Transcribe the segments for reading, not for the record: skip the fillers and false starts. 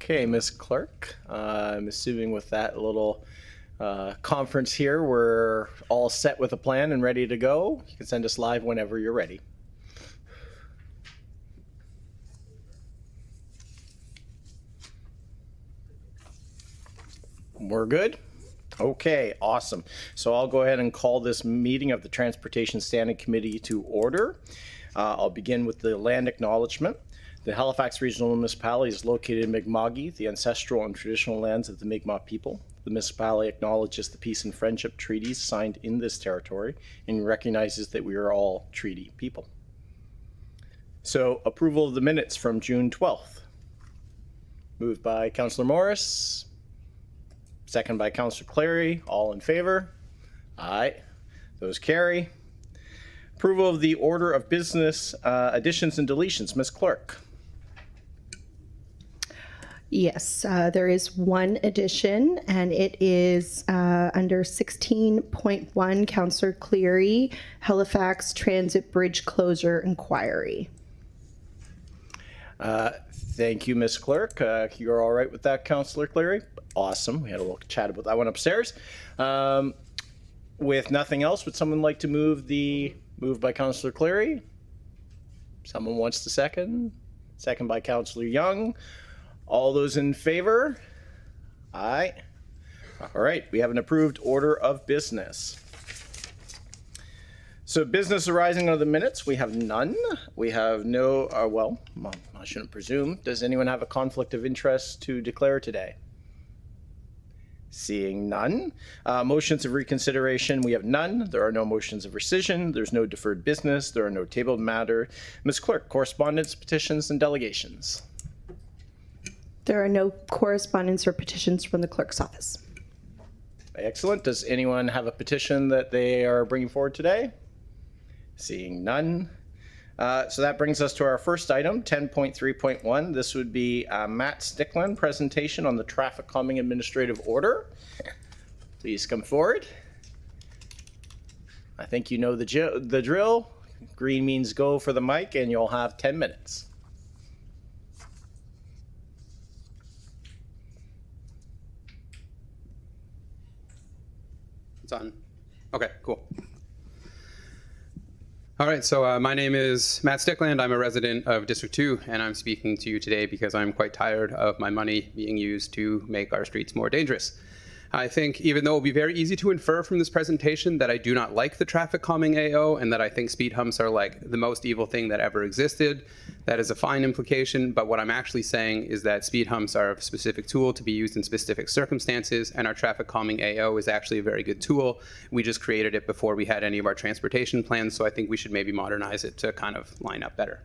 Okay, Ms. Clerk, I'm assuming with that little conference here, we're all set with a plan and ready to go. You can send us live whenever you're ready. We're good? Okay, awesome. So I'll go ahead and call this meeting of the Transportation Standing Committee to order. I'll begin with the land acknowledgement. The Halifax Regional Municipality is located in Mi'kma'ki, the ancestral and traditional lands of the Mi'kmaq people. The municipality acknowledges the peace and friendship treaties signed in this territory and recognizes that we are all treaty people. So approval of the minutes from June 12th. Moved by Councillor Morris, second by Councillor Clary. All in favor? Aye. Those carry. Approval of the order of business additions and deletions. Ms. Clerk. Yes, there is one addition, and it is under 16.1, Councillor Cleary, Halifax Transit Bridge Closure Inquiry. Thank you, Ms. Clerk. You're all right with that, Councillor Cleary? Awesome. We had a little chat about that one upstairs. With nothing else, would someone like to move by Councillor Cleary? Someone wants to second? Second by Councillor Young. All those in favor? Aye. All right, we have an approved order of business. So business arising out of the minutes, we have none. We have no, well, I shouldn't presume. Does anyone have a conflict of interest to declare today? Seeing none. Motions of reconsideration, we have none. There are no motions of rescission. There's no deferred business. There are no tabled matter. Ms. Clerk, correspondence, petitions, and delegations. There are no correspondence or petitions from the clerk's office. Excellent. Does anyone have a petition that they are bringing forward today? Seeing none. So that brings us to our first item, 10.3.1. This would be Matt Stickland presentation on the traffic calming administrative order. Please come forward. I think you know the drill. Green means go for the mic, and you'll have 10 minutes. It's on. Okay, cool. All right, so my name is Matt Stickland. I'm a resident of District 2, and I'm speaking to you today because I'm quite tired of my money being used to make our streets more dangerous. I think even though it will be very easy to infer from this presentation that I do not like the traffic calming AO and that I think speed humps are like the most evil thing that ever existed, that is a fine implication, but what I'm actually saying is that speed humps are a specific tool to be used in specific circumstances, and our traffic calming AO is actually a very good tool. We just created it before we had any of our transportation plans, so I think we should maybe modernize it to kind of line up better.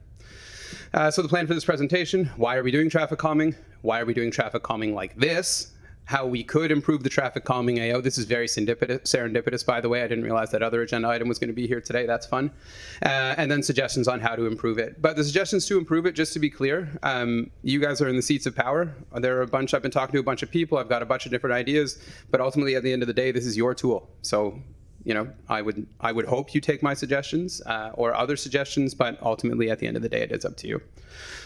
So the plan for this presentation, why are we doing traffic calming? Why are we doing traffic calming like this? How we could improve the traffic calming AO. This is very serendipitous, by the way. I didn't realize that other agenda item was going to be here today. That's fun. And then suggestions on how to improve it. But the suggestions to improve it, just to be clear, you guys are in the seats of power. There are a bunch, I've been talking to a bunch of people. I've got a bunch of different ideas. But ultimately, at the end of the day, this is your tool. So, you know, I would hope you take my suggestions or other suggestions, but ultimately, at the end of the day, it is up to you.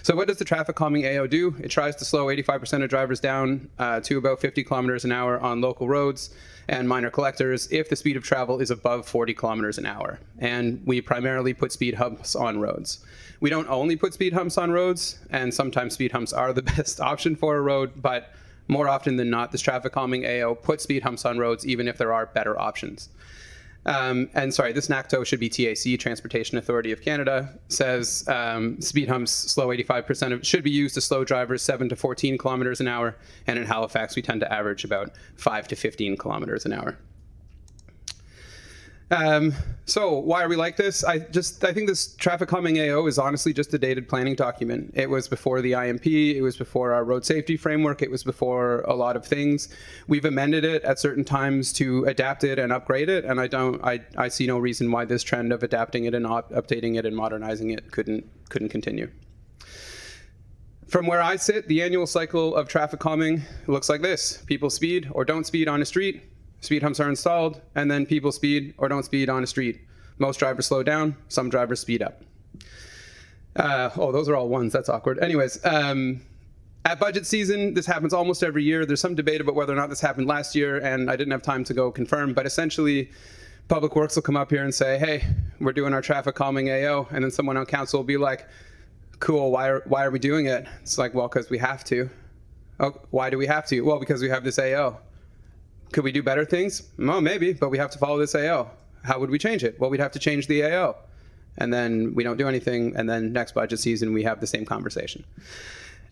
So what does the traffic calming AO do? It tries to slow 85% of drivers down to about 50 kilometers an hour on local roads and minor collectors if the speed of travel is above 40 kilometers an hour. And we primarily put speed humps on roads. We don't only put speed humps on roads, and sometimes speed humps are the best option for a road, but more often than not, this traffic calming AO puts speed humps on roads even if there are better options. And sorry, this NACTO should be TAC, Transportation Authority of Canada, says speed humps slow 85% of, should be used to slow drivers 7 to 14 kilometers an hour. And in Halifax, we tend to average about 5 to 15 kilometers an hour. So why are we like this? I think this traffic calming AO is honestly just a dated planning document. It was before the IMP, it was before our road safety framework, it was before a lot of things. We've amended it at certain times to adapt it and upgrade it, and I see no reason why this trend of adapting it and updating it and modernizing it couldn't continue. From where I sit, the annual cycle of traffic calming looks like this. People speed or don't speed on a street. Speed humps are installed, and then people speed or don't speed on a street. Most drivers slow down, some drivers speed up. Oh, those are all ones, that's awkward. Anyways, At budget season, this happens almost every year. There's some debate about whether or not this happened last year, and I didn't have time to go confirm, but essentially, Public Works will come up here and say, hey, we're doing our traffic calming AO, and then someone on council will be like, cool, why are we doing it? It's like, well, because we have to. Oh, why do we have to? Well, because we have this AO. Could we do better things? Well, maybe, but we have to follow this AO. How would we change it? Well, we'd have to change the AO. And then we don't do anything, and then next budget season, we have the same conversation.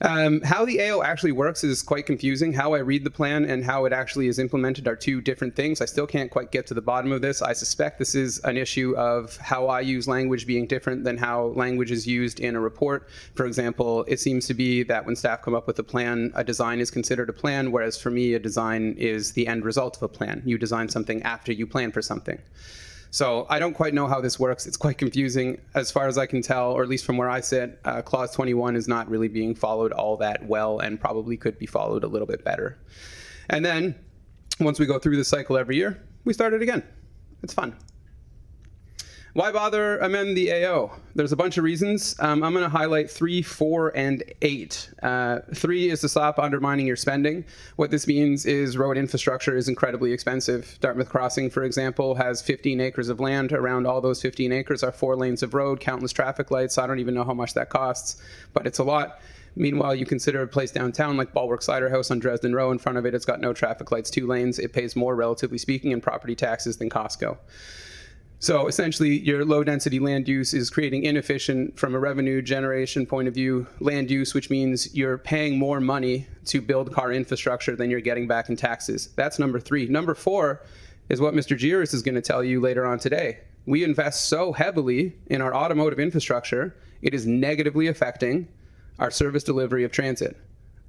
How the AO actually works is quite confusing. How I read the plan and how it actually is implemented are two different things. I still can't quite get to the bottom of this. I suspect this is an issue of how I use language being different than how language is used in a report. For example, it seems to be that when staff come up with a plan, a design is considered a plan, whereas for me, a design is the end result of a plan. You design something after you plan for something. So I don't quite know how this works. It's quite confusing. As far as I can tell, or at least from where I sit, Clause 21 is not really being followed all that well and probably could be followed a little bit better. And then once we go through this cycle every year, we start it again. It's fun. Why bother amend the AO? There's a bunch of reasons. I'm going to highlight 3, 4, and 8. 3 is to stop undermining your spending. What this means is road infrastructure is incredibly expensive. Dartmouth Crossing, for example, has 15 acres of land. Around all those 15 acres are 4 lanes of road, countless traffic lights. I don't even know how much that costs, but it's a lot. Meanwhile, you consider a place downtown like Bulwark Cider House on Dresden Row. In front of it, it's got no traffic lights, 2 lanes. It pays more, relatively speaking, in property taxes than Costco. So essentially, your low-density land use is creating inefficient, from a revenue generation point of view, land use, which means you're paying more money to build car infrastructure than you're getting back in taxes. That's number 3. Number 4 is what Mr. Giris is going to tell you later on today. We invest so heavily in our automotive infrastructure, it is negatively affecting our service delivery of transit.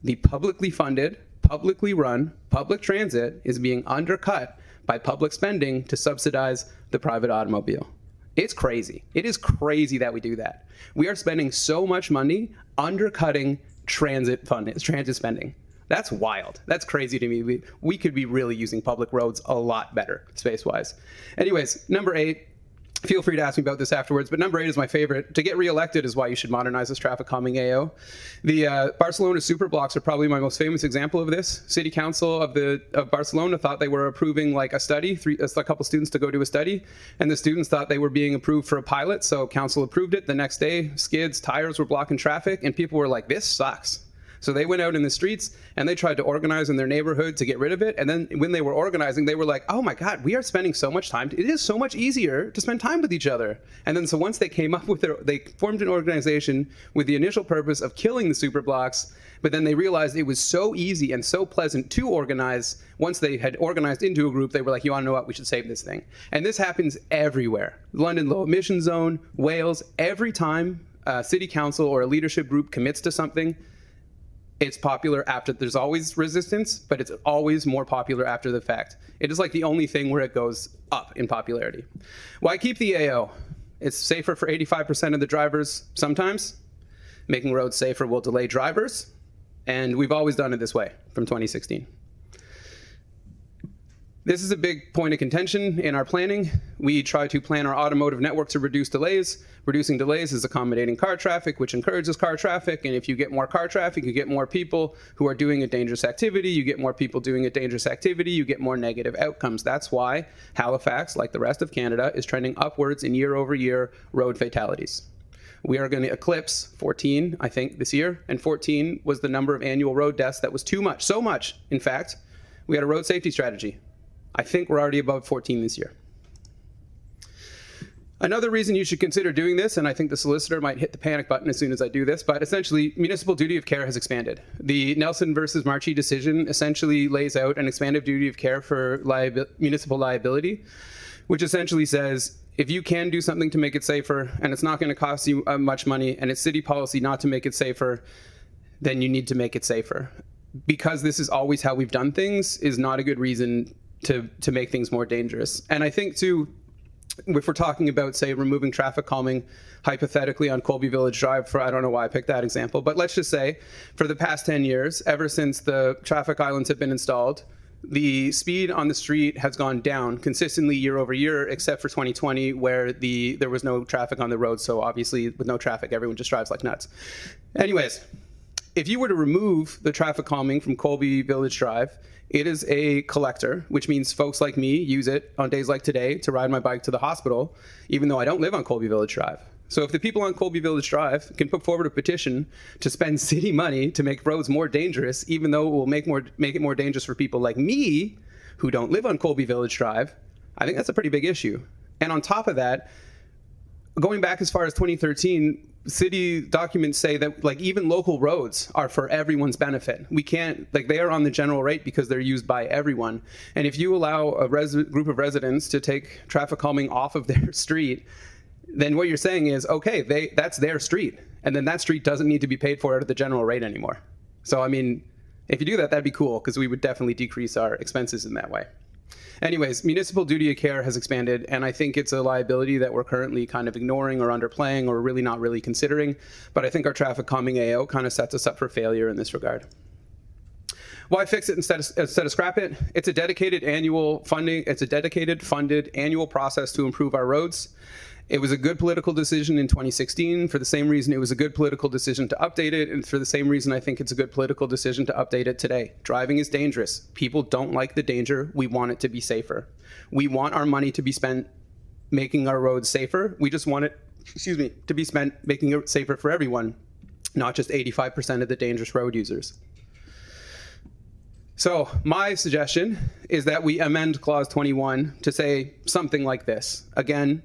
The publicly funded, publicly run public transit is being undercut by public spending to subsidize the private automobile. It's crazy. It is crazy that we do that. We are spending so much money undercutting transit spending. That's wild. That's crazy to me. We could be really using public roads a lot better space-wise. Anyways, number 8. Feel free to ask me about this afterwards, but number 8 is my favorite. To get reelected is why you should modernize this traffic calming AO. The Barcelona superblocks are probably my most famous example of this. City Council of Barcelona thought they were approving like a study, a couple students to go do a study, and the students thought they were being approved for a pilot, so council approved it. The next day, skids, tires were blocking traffic, and people were like, this sucks. So they went out in the streets and they tried to organize in their neighborhood to get rid of it. And then when they were organizing, they were like, oh my God, we are spending so much time. It is so much easier to spend time with each other. And then so once they came up with they formed an organization with the initial purpose of killing the super blocks, but then they realized it was so easy and so pleasant to organize. Once they had organized into a group, they were like, you want to know what? We should save this thing. And this happens everywhere. London Low Emission Zone, Wales, every time a city council or a leadership group commits to something, it's popular after. There's always resistance, but it's always more popular after the fact. It is like the only thing where it goes up in popularity. Why keep the AO? It's safer for 85% of the drivers sometimes. Making roads safer will delay drivers. And we've always done it this way from 2016. This is a big point of contention in our planning. We try to plan our automotive network to reduce delays. Reducing delays is accommodating car traffic, which encourages car traffic. And if you get more car traffic, you get more people who are doing a dangerous activity. You get more people doing a dangerous activity. You get more negative outcomes. That's why Halifax, like the rest of Canada, is trending upwards in year-over-year road fatalities. We are going to eclipse 14, I think, this year. And 14 was the number of annual road deaths that was too much. So much, in fact, we had a road safety strategy. I think we're already above 14 this year. Another reason you should consider doing this, and I think the solicitor might hit the panic button as soon as I do this, but essentially municipal duty of care has expanded. The Nelson versus Marchi decision essentially lays out an expanded duty of care for municipal liability, which essentially says if you can do something to make it safer and it's not going to cost you much money and it's city policy not to make it safer, then you need to make it safer. Because this is always how we've done things is not a good reason to make things more dangerous. And I think too, if we're talking about, say, removing traffic calming hypothetically on Colby Village Drive, I don't know why I picked that example, but let's just say for the past 10 years, ever since the traffic islands have been installed, the speed on the street has gone down consistently year over year, except for 2020 where there was no traffic on the road. So obviously with no traffic, everyone just drives like nuts. Anyways, if you were to remove the traffic calming from Colby Village Drive, it is a collector, which means folks like me use it on days like today to ride my bike to the hospital, even though I don't live on Colby Village Drive. So if the people on Colby Village Drive can put forward a petition to spend city money to make roads more dangerous, even though it will make it more dangerous for people like me who don't live on Colby Village Drive, I think that's a pretty big issue. And on top of that, going back as far as 2013, city documents say that like even local roads are for everyone's benefit. We can't, like, they are on the general rate because they're used by everyone. And if you allow a group of residents to take traffic calming off of their street, then what you're saying is, okay, that's their street. And then that street doesn't need to be paid for at the general rate anymore. So, I mean, if you do that, that'd be cool, because we would definitely decrease our expenses in that way. Anyways, municipal duty of care has expanded, and I think it's a liability that we're currently kind of ignoring or underplaying or really not really considering. But I think our traffic calming AO kind of sets us up for failure in this regard. Why fix it instead of scrap it? It's a dedicated funded annual process to improve our roads. It was a good political decision in 2016 for the same reason it was a good political decision to update it, and for the same reason I think it's a good political decision to update it today. Driving is dangerous. People don't like the danger. We want it to be safer. We want our money to be spent making our roads safer. We just want it, to be spent making it safer for everyone, not just 85% of the dangerous road users. So my suggestion is that we amend Clause 21 to say something like this. Again,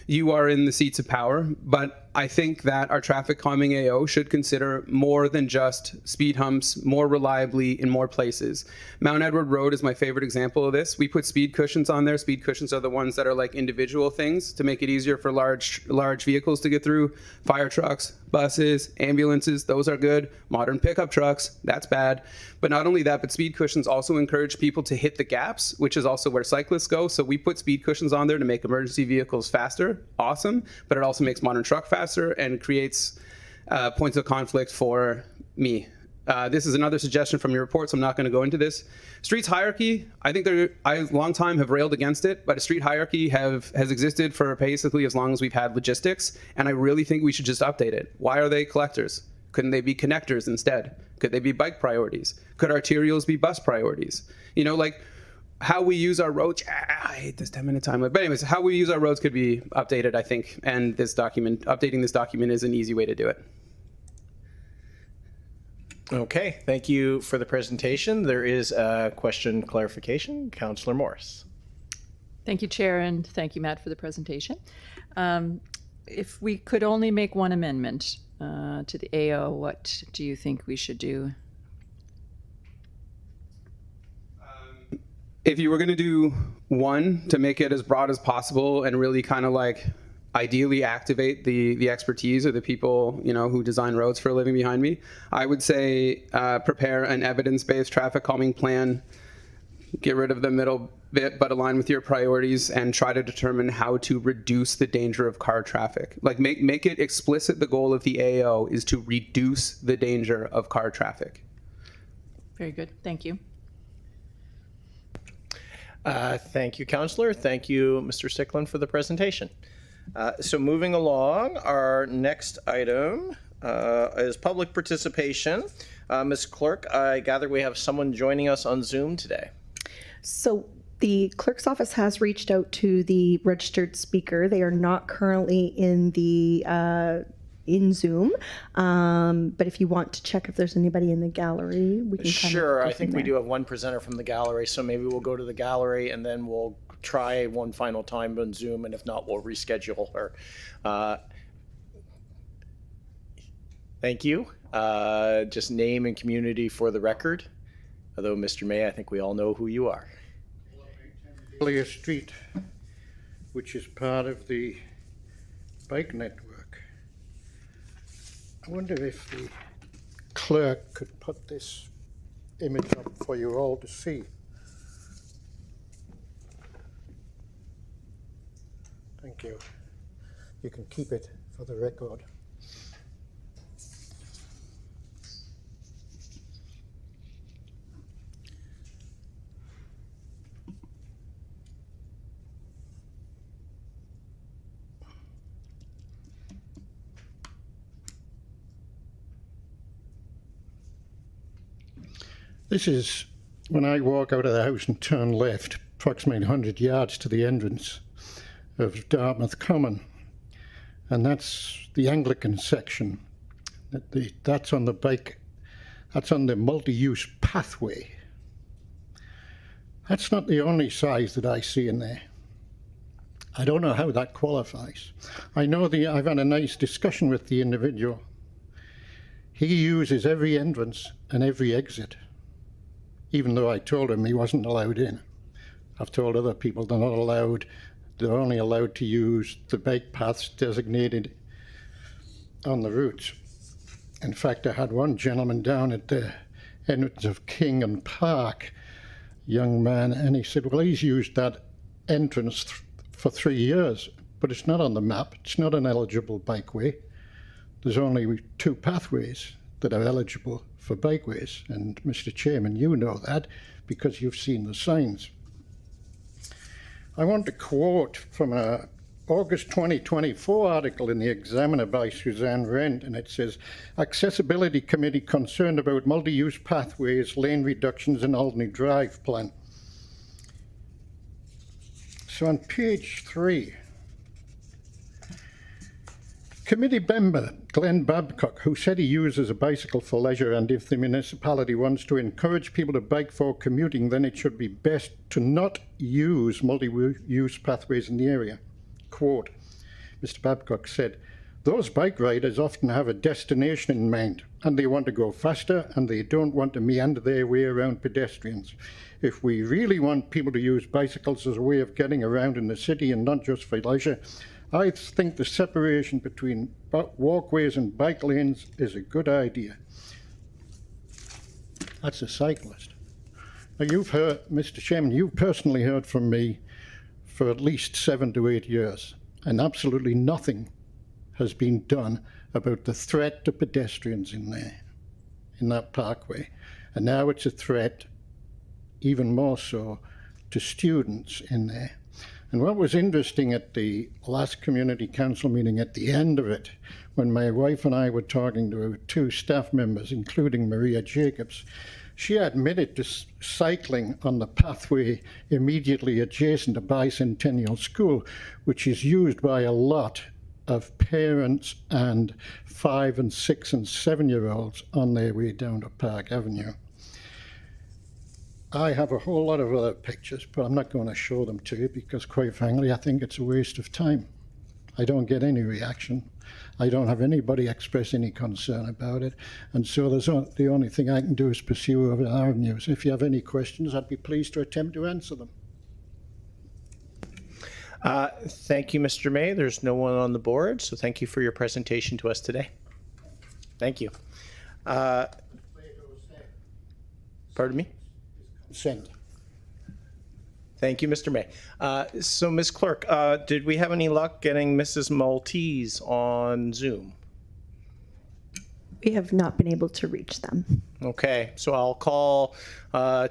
you are in the seats of power, but I think that our traffic calming AO should consider more than just speed humps more reliably in more places. Mount Edward Road is my favorite example of this. We put speed cushions on there. Speed cushions are the ones that are like individual things to make it easier for large vehicles to get through. Fire trucks, buses, ambulances, those are good. Modern pickup trucks, that's bad. But not only that, but speed cushions also encourage people to hit the gaps, which is also where cyclists go. So we put speed cushions on there to make emergency vehicles faster. Awesome. But it also makes modern truck faster and creates points of conflict for me. This is another suggestion from your report, so I'm not going to go into this. Streets hierarchy, I think I a long time have railed against it, but a street hierarchy has existed for basically as long as we've had logistics, and I really think we should just update it. Why are they collectors? Couldn't they be connectors instead? Could they be bike priorities? Could arterials be bus priorities? You know, like, how we use our roads, I hate this 10-minute time limit. But anyways, how we use our roads could be updated, I think, and updating this document is an easy way to do it. Okay, thank you for the presentation. There is a question clarification. Councillor Morris. Thank you, Chair, and thank you, Matt, for the presentation. If we could only make one amendment to the AO, what do you think we should do? If you were going to do one to make it as broad as possible and really kind of like ideally activate the expertise of the people, you know, who design roads for a living behind me, I would say prepare an evidence-based traffic calming plan, get rid of the middle bit, but align with your priorities and try to determine how to reduce the danger of car traffic. Like make it explicit the goal of the AO is to reduce the danger of car traffic. Very good. Thank you. Thank you, Councillor. Thank you, Mr. Stickland, for the presentation. So moving along, our next item is public participation. Ms. Clerk, I gather we have someone joining us on Zoom today. So the clerk's office has reached out to the registered speaker. They are not currently in the in Zoom, but if you want to check if there's anybody in the gallery, we can Sure, kind of I think we do have one presenter from the gallery, so maybe we'll go to the gallery and then we'll try one final time on Zoom, and if not, we'll reschedule her. Thank you. Just name and community for the record. Although, Mr. May, I think we all know who you are. Earlier Street, which is part of the bike network. I wonder if the clerk could put this image up for you all to see. Thank you. You can keep it for the record. This is when I walk out of the house and turn left, approximately 100 yards to the entrance of Dartmouth Common. And that's the Anglican section. That's on the bike, that's on the multi-use pathway. That's not the only size that I see in there. I don't know how that qualifies. I know I've had a nice discussion with the individual. He uses every entrance and every exit, even though I told him he wasn't allowed in. I've told other people they're not allowed, they're only allowed to use the bike paths designated on the routes. In fact, I had one gentleman down at the entrance of King and Park, young man, and he said, well, he's used that entrance for 3 years, but it's not on the map, it's not an eligible bikeway. There's only 2 pathways that are eligible for bikeways, and Mr. Chairman, you know that because you've seen the signs. I want to quote from a August 2024 article in the Examiner by Suzanne Rent, and it says, Accessibility Committee concerned about multi-use pathways, lane reductions in Alderney Drive plan. So on page 3, committee member Glenn Babcock, who said he uses a bicycle for leisure, and if the municipality wants to encourage people to bike for commuting, then it should be best to not use multi-use pathways in the area. Quote, Mr. Babcock said, those bike riders often have a destination in mind, and they want to go faster, and they don't want to meander their way around pedestrians. If we really want people to use bicycles as a way of getting around in the city and not just for leisure, I think the separation between walkways and bike lanes is a good idea. That's a cyclist. Now you've heard, Mr. Chairman, you've personally heard from me for at least 7 to 8 years, and absolutely nothing has been done about the threat to pedestrians in there, in that parkway. And now it's a threat, even more so, to students in there. And what was interesting at the last community council meeting, at the end of it, when my wife and I were talking to 2 staff members, including Maria Jacobs, she admitted to cycling on the pathway immediately adjacent to Bicentennial School, which is used by a lot of parents and 5 and 6 and 7-year-olds on their way down to Park Avenue. I have a whole lot of other pictures, but I'm not going to show them to you because, quite frankly, I think it's a waste of time. I don't get any reaction. I don't have anybody express any concern about it. And so the only thing I can do is pursue other avenues. If you have any questions, I'd be pleased to attempt to answer them. Thank you, Mr. May. There's no one on the board, so thank you for your presentation to us today. Thank you. Pardon me? Consent. Thank you, Mr. May. So, Ms. Clerk, did we have any luck getting Mrs. Maltese on Zoom? We have not been able to reach them. Okay, so I'll call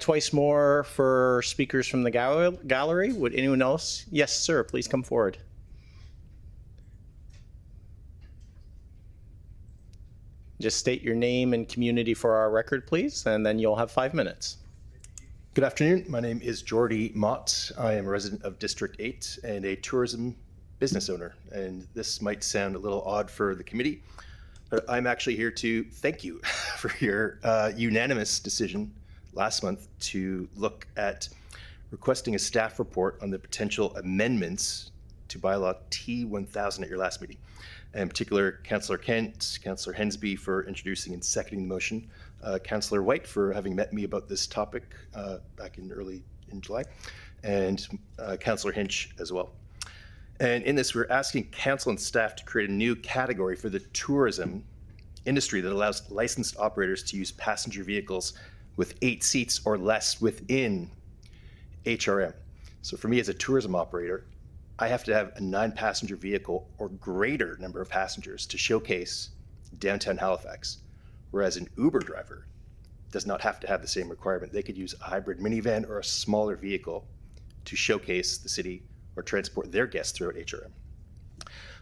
twice more for speakers from the gallery. Would anyone else? Yes, sir, please come forward. Just state your name and community for our record, please, and then you'll have 5 minutes. Good afternoon. My name is Jordy Mott. I am a resident of District 8 and a tourism business owner. And this might sound a little odd for the committee, but I'm actually here to thank you for your unanimous decision last month to look at requesting a staff report on the potential amendments to bylaw T1000 at your last meeting. In particular, Councillor Kent, Councillor Hensby for introducing and seconding the motion, Councillor White for having met me about this topic back in July, and Councillor Hinch as well. And in this, we're asking council and staff to create a new category for the tourism industry that allows licensed operators to use passenger vehicles with 8 seats or less within HRM. So for me as a tourism operator, I have to have a 9-passenger vehicle or greater number of passengers to showcase downtown Halifax, whereas an Uber driver does not have to have the same requirement. They could use a hybrid minivan or a smaller vehicle to showcase the city or transport their guests throughout HRM.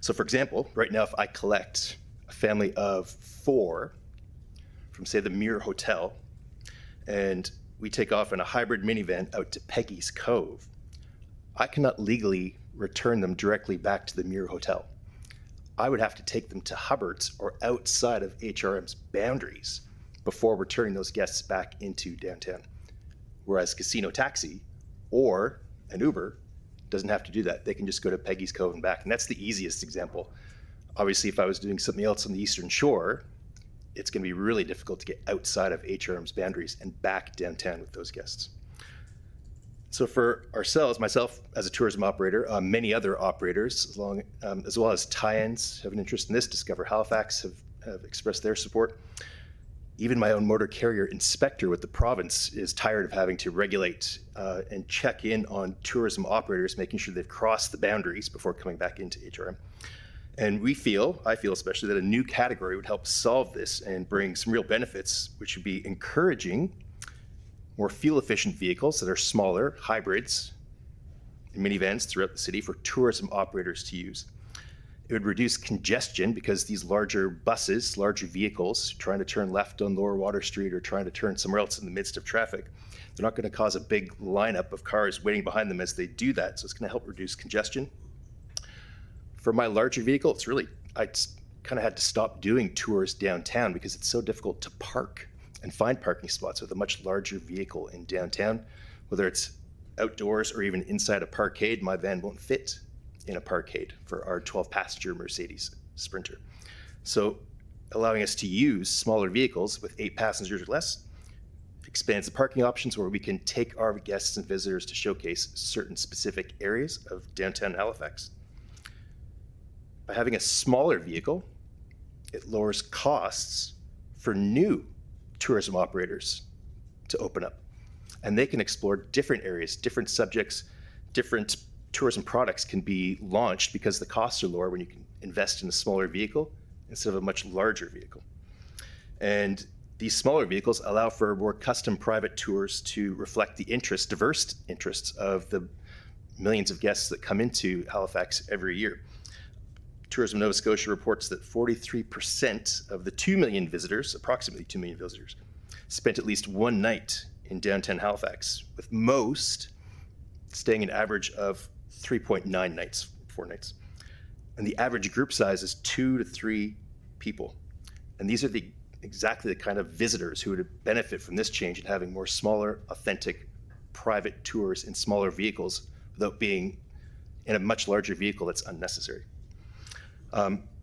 So for example, right now, if I collect a family of 4 from, say, the Mirror Hotel, and we take off in a hybrid minivan out to Peggy's Cove, I cannot legally return them directly back to the Muir Hotel. I would have to take them to Hubbard's or outside of HRM's boundaries before returning those guests back into downtown. Whereas Casino Taxi or an Uber doesn't have to do that. They can just go to Peggy's Cove and back. And that's the easiest example. Obviously, if I was doing something else on the Eastern Shore, it's going to be really difficult to get outside of HRM's boundaries and back downtown with those guests. So for ourselves, myself as a tourism operator, many other operators, as well as tie-ins have an interest in this. Discover Halifax have expressed their support. Even my own motor carrier inspector with the province is tired of having to regulate and check in on tourism operators, making sure they've crossed the boundaries before coming back into HRM. And I feel especially, that a new category would help solve this and bring some real benefits, which would be encouraging more fuel-efficient vehicles that are smaller, hybrids, and minivans throughout the city for tourism operators to use. It would reduce congestion because these larger buses, larger vehicles, trying to turn left on Lower Water Street or trying to turn somewhere else in the midst of traffic, they're not going to cause a big lineup of cars waiting behind them as they do that. So it's going to help reduce congestion. For my larger vehicle, I kind of had to stop doing tours downtown because it's so difficult to park and find parking spots with a much larger vehicle in downtown. Whether it's outdoors or even inside a parkade, my van won't fit in a parkade for our 12-passenger Mercedes Sprinter. So allowing us to use smaller vehicles with 8 passengers or less expands the parking options where we can take our guests and visitors to showcase certain specific areas of downtown Halifax. By having a smaller vehicle, it lowers costs for new tourism operators to open up. And they can explore different areas, different subjects, different tourism products can be launched because the costs are lower when you can invest in a smaller vehicle instead of a much larger vehicle. And these smaller vehicles allow for more custom private tours to reflect the diverse interests of the millions of guests that come into Halifax every year. Tourism Nova Scotia reports that 43% of the 2 million visitors, approximately 2 million visitors, spent at least one night in downtown Halifax, with most staying an average of 3.9 nights, 4 nights. And the average group size is 2 to 3 people. And these are exactly the kind of visitors who would benefit from this change in having more smaller, authentic, private tours in smaller vehicles without being in a much larger vehicle that's unnecessary.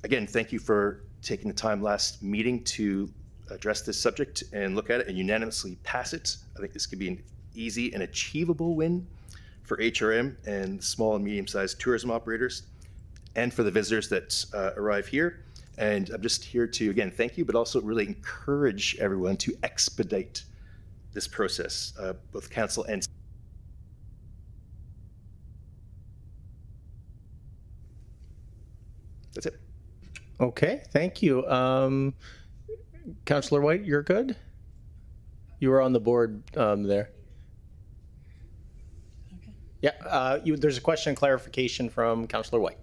Again, thank you for taking the time last meeting to address this subject and look at it and unanimously pass it. I think this could be an easy and achievable win for HRM and small and medium-sized tourism operators and for the visitors that arrive here. And I'm just here to, again, thank you, but also really encourage everyone to expedite this process, both council and that's it. Okay, thank you. Councillor White, you're good? You were on the board there. Okay. Yeah, there's a question and clarification from Councillor White.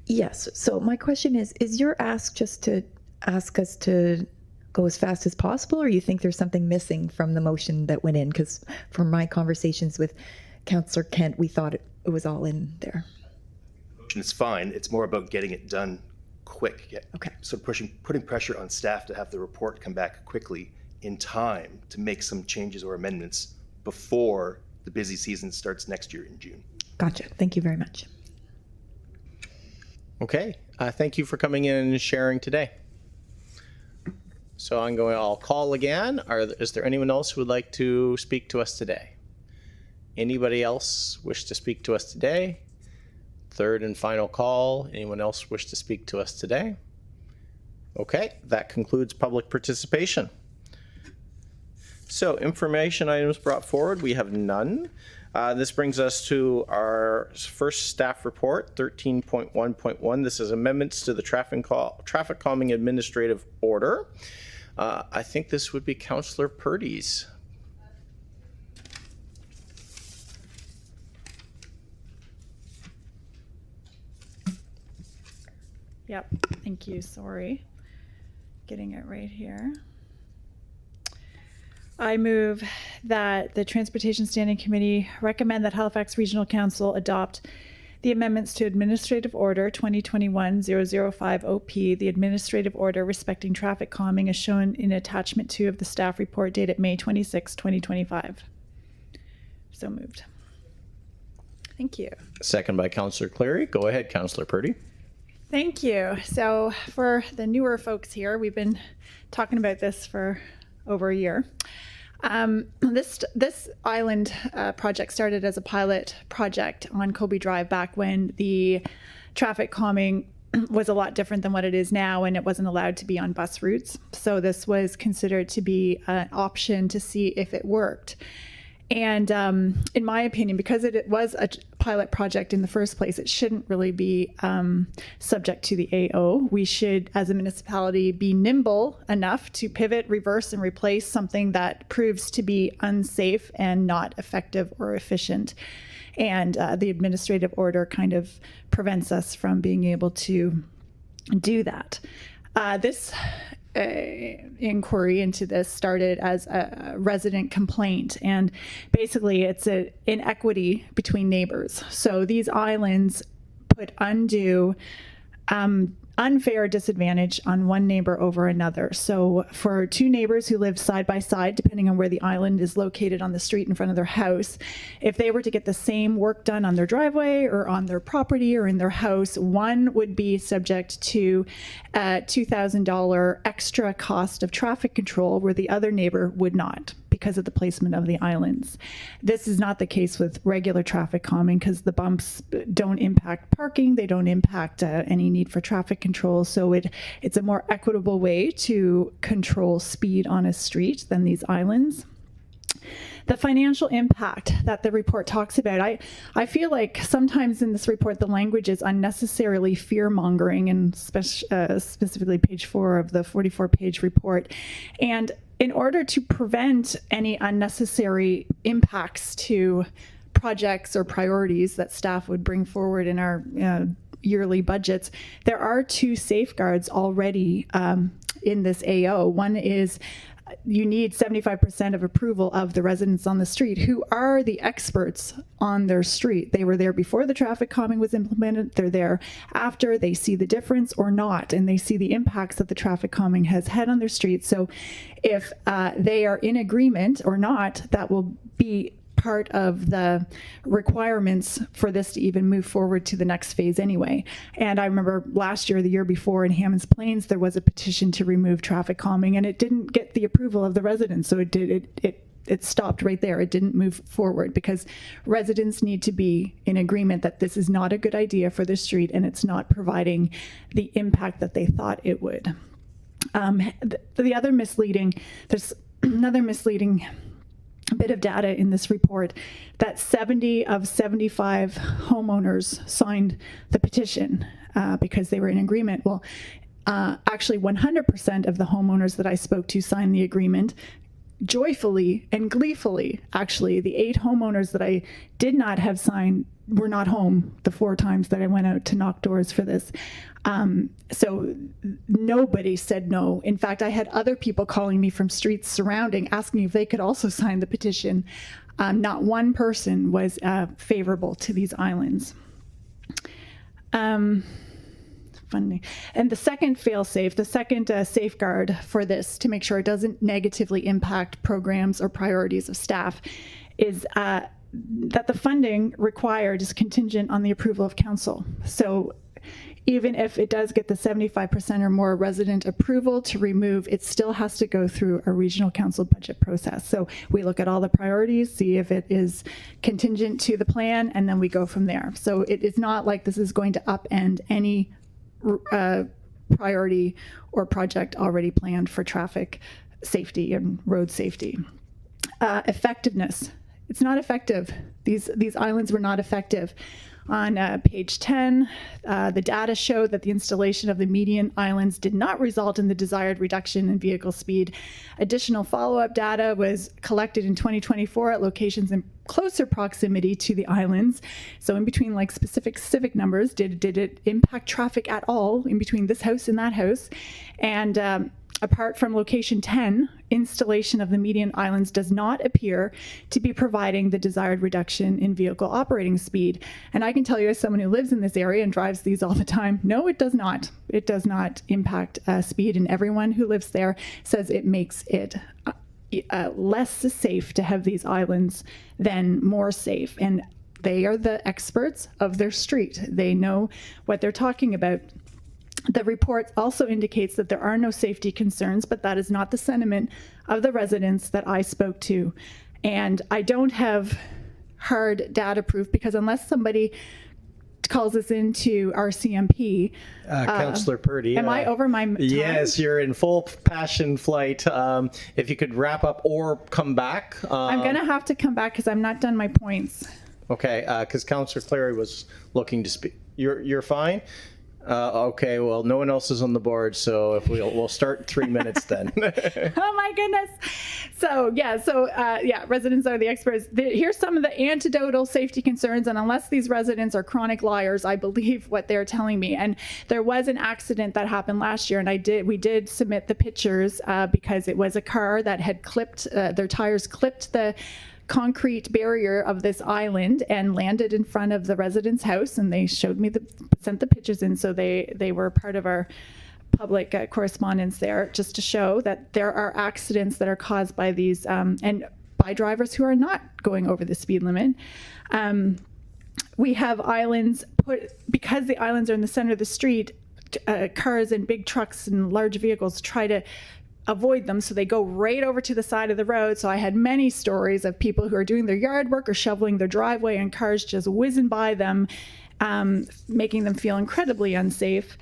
Yes. So my question is your ask just to ask us to go as fast as possible, or you think there's something missing from the motion that went in? Because from my conversations with Councillor Kent, we thought it was all in there. It's fine. It's more about getting it done quick. Okay. So putting pressure on staff to have the report come back quickly in time to make some changes or amendments before the busy season starts next year in June. Gotcha. Thank you very much. Okay, thank you for coming in and sharing today. So I'll call again. Is there anyone else who would like to speak to us today? Anybody else wish to speak to us today? Third and final call. Anyone else wish to speak to us today? Okay, that concludes public participation. So information items brought forward, we have none. This brings us to our first staff report, 13.1.1. This is amendments to the traffic calming administrative order. I think this would be Councillor Purdy's. Yep, thank you, sorry. Getting it right here. I move that the Transportation Standing Committee recommend that Halifax Regional Council adopt the amendments to Administrative Order 2021-005-OP, the administrative order respecting traffic calming as shown in Attachment 2 of the staff report dated May 26, 2025. So moved. Thank you. Second by Councillor Cleary. Go ahead, Councillor Purdy. Thank you. So for the newer folks here, we've been talking about this for over a year. This island project started as a pilot project on Colby Drive back when the traffic calming was a lot different than what it is now, and it wasn't allowed to be on bus routes. So this was considered to be an option to see if it worked. And in my opinion, because it was a pilot project in the first place, it shouldn't really be subject to the AO. We should, as a municipality, be nimble enough to pivot, reverse, and replace something that proves to be unsafe and not effective or efficient. And the administrative order kind of prevents us from being able to do that. This inquiry into this started as a resident complaint, and basically it's an inequity between neighbors. So these islands put undue unfair disadvantage on one neighbor over another. So for two neighbors who live side by side, depending on where the island is located on the street in front of their house, if they were to get the same work done on their driveway or on their property or in their house, one would be subject to a $2,000 extra cost of traffic control, where the other neighbor would not, because of the placement of the islands. This is not the case with regular traffic calming, because the bumps don't impact parking, they don't impact any need for traffic control. So it's a more equitable way to control speed on a street than these islands. The financial impact that the report talks about, I feel like sometimes in this report the language is unnecessarily fear-mongering, and specifically page 4 of the 44-page report. And in order to prevent any unnecessary impacts to projects or priorities that staff would bring forward in our yearly budgets, there are two safeguards already in this AO. One is you need 75% of approval of the residents on the street, who are the experts on their street. They were there before the traffic calming was implemented. They're there after. They see the difference or not, and they see the impacts that the traffic calming has had on their street. So if they are in agreement or not, that will be part of the requirements for this to even move forward to the next phase anyway. And I remember last year, the year before, in Hammonds Plains, there was a petition to remove traffic calming, and it didn't get the approval of the residents. So it stopped right there. It didn't move forward, because residents need to be in agreement that this is not a good idea for the street, and it's not providing the impact that they thought it would. The other misleading, there's another misleading bit of data in this report, that 70 of 75 homeowners signed the petition because they were in agreement. Well, actually 100% of the homeowners that I spoke to signed the agreement joyfully and gleefully. Actually, the 8 homeowners that I did not have signed were not home the 4 times that I went out to knock doors for this. So nobody said no. In fact, I had other people calling me from streets surrounding, asking if they could also sign the petition. Not one person was favorable to these islands. Funding. And the second fail-safe, the second safeguard for this, to make sure it doesn't negatively impact programs or priorities of staff, is that the funding required is contingent on the approval of council. So even if it does get the 75% or more resident approval to remove, it still has to go through a regional council budget process. So we look at all the priorities, see if it is contingent to the plan, and then we go from there. So it is not like this is going to upend any priority or project already planned for traffic safety and road safety. Effectiveness. It's not effective. These islands were not effective. On page 10, the data showed that the installation of the median islands did not result in the desired reduction in vehicle speed. Additional follow-up data was collected in 2024 at locations in closer proximity to the islands. So in between like specific civic numbers, did it impact traffic at all in between this house and that house? And apart from location 10, installation of the median islands does not appear to be providing the desired reduction in vehicle operating speed. And I can tell you, as someone who lives in this area and drives these all the time, no, it does not. It does not impact speed, and everyone who lives there says it makes it less safe to have these islands than more safe. And they are the experts of their street. They know what they're talking about. The report also indicates that there are no safety concerns, but that is not the sentiment of the residents that I spoke to. And I don't have hard data proof, because unless somebody calls us into RCMP. Councillor Purdy. Am I over my time? Yes, you're in full passion flight. If you could wrap up or come back. I'm going to have to come back because I'm not done my points. Okay, because Councillor Clary was looking to speak. You're fine? Okay, well, no one else is on the board, so if we'll start 3 minutes then. Oh my goodness. So residents are the experts. Here's some of the anecdotal safety concerns, and unless these residents are chronic liars, I believe what they're telling me. And there was an accident that happened last year, and we did submit the pictures because it was a car that had clipped, their tires clipped the concrete barrier of this island and landed in front of the resident's house, and they sent the pictures in, so they were part of our public correspondence there, just to show that there are accidents that are caused by these and by drivers who are not going over the speed limit. We have islands because the islands are in the center of the street. Cars and big trucks and large vehicles try to avoid them, so they go right over to the side of the road. So I had many stories of people who are doing their yard work or shoveling their driveway and cars just whizzing by them, making them feel incredibly unsafe.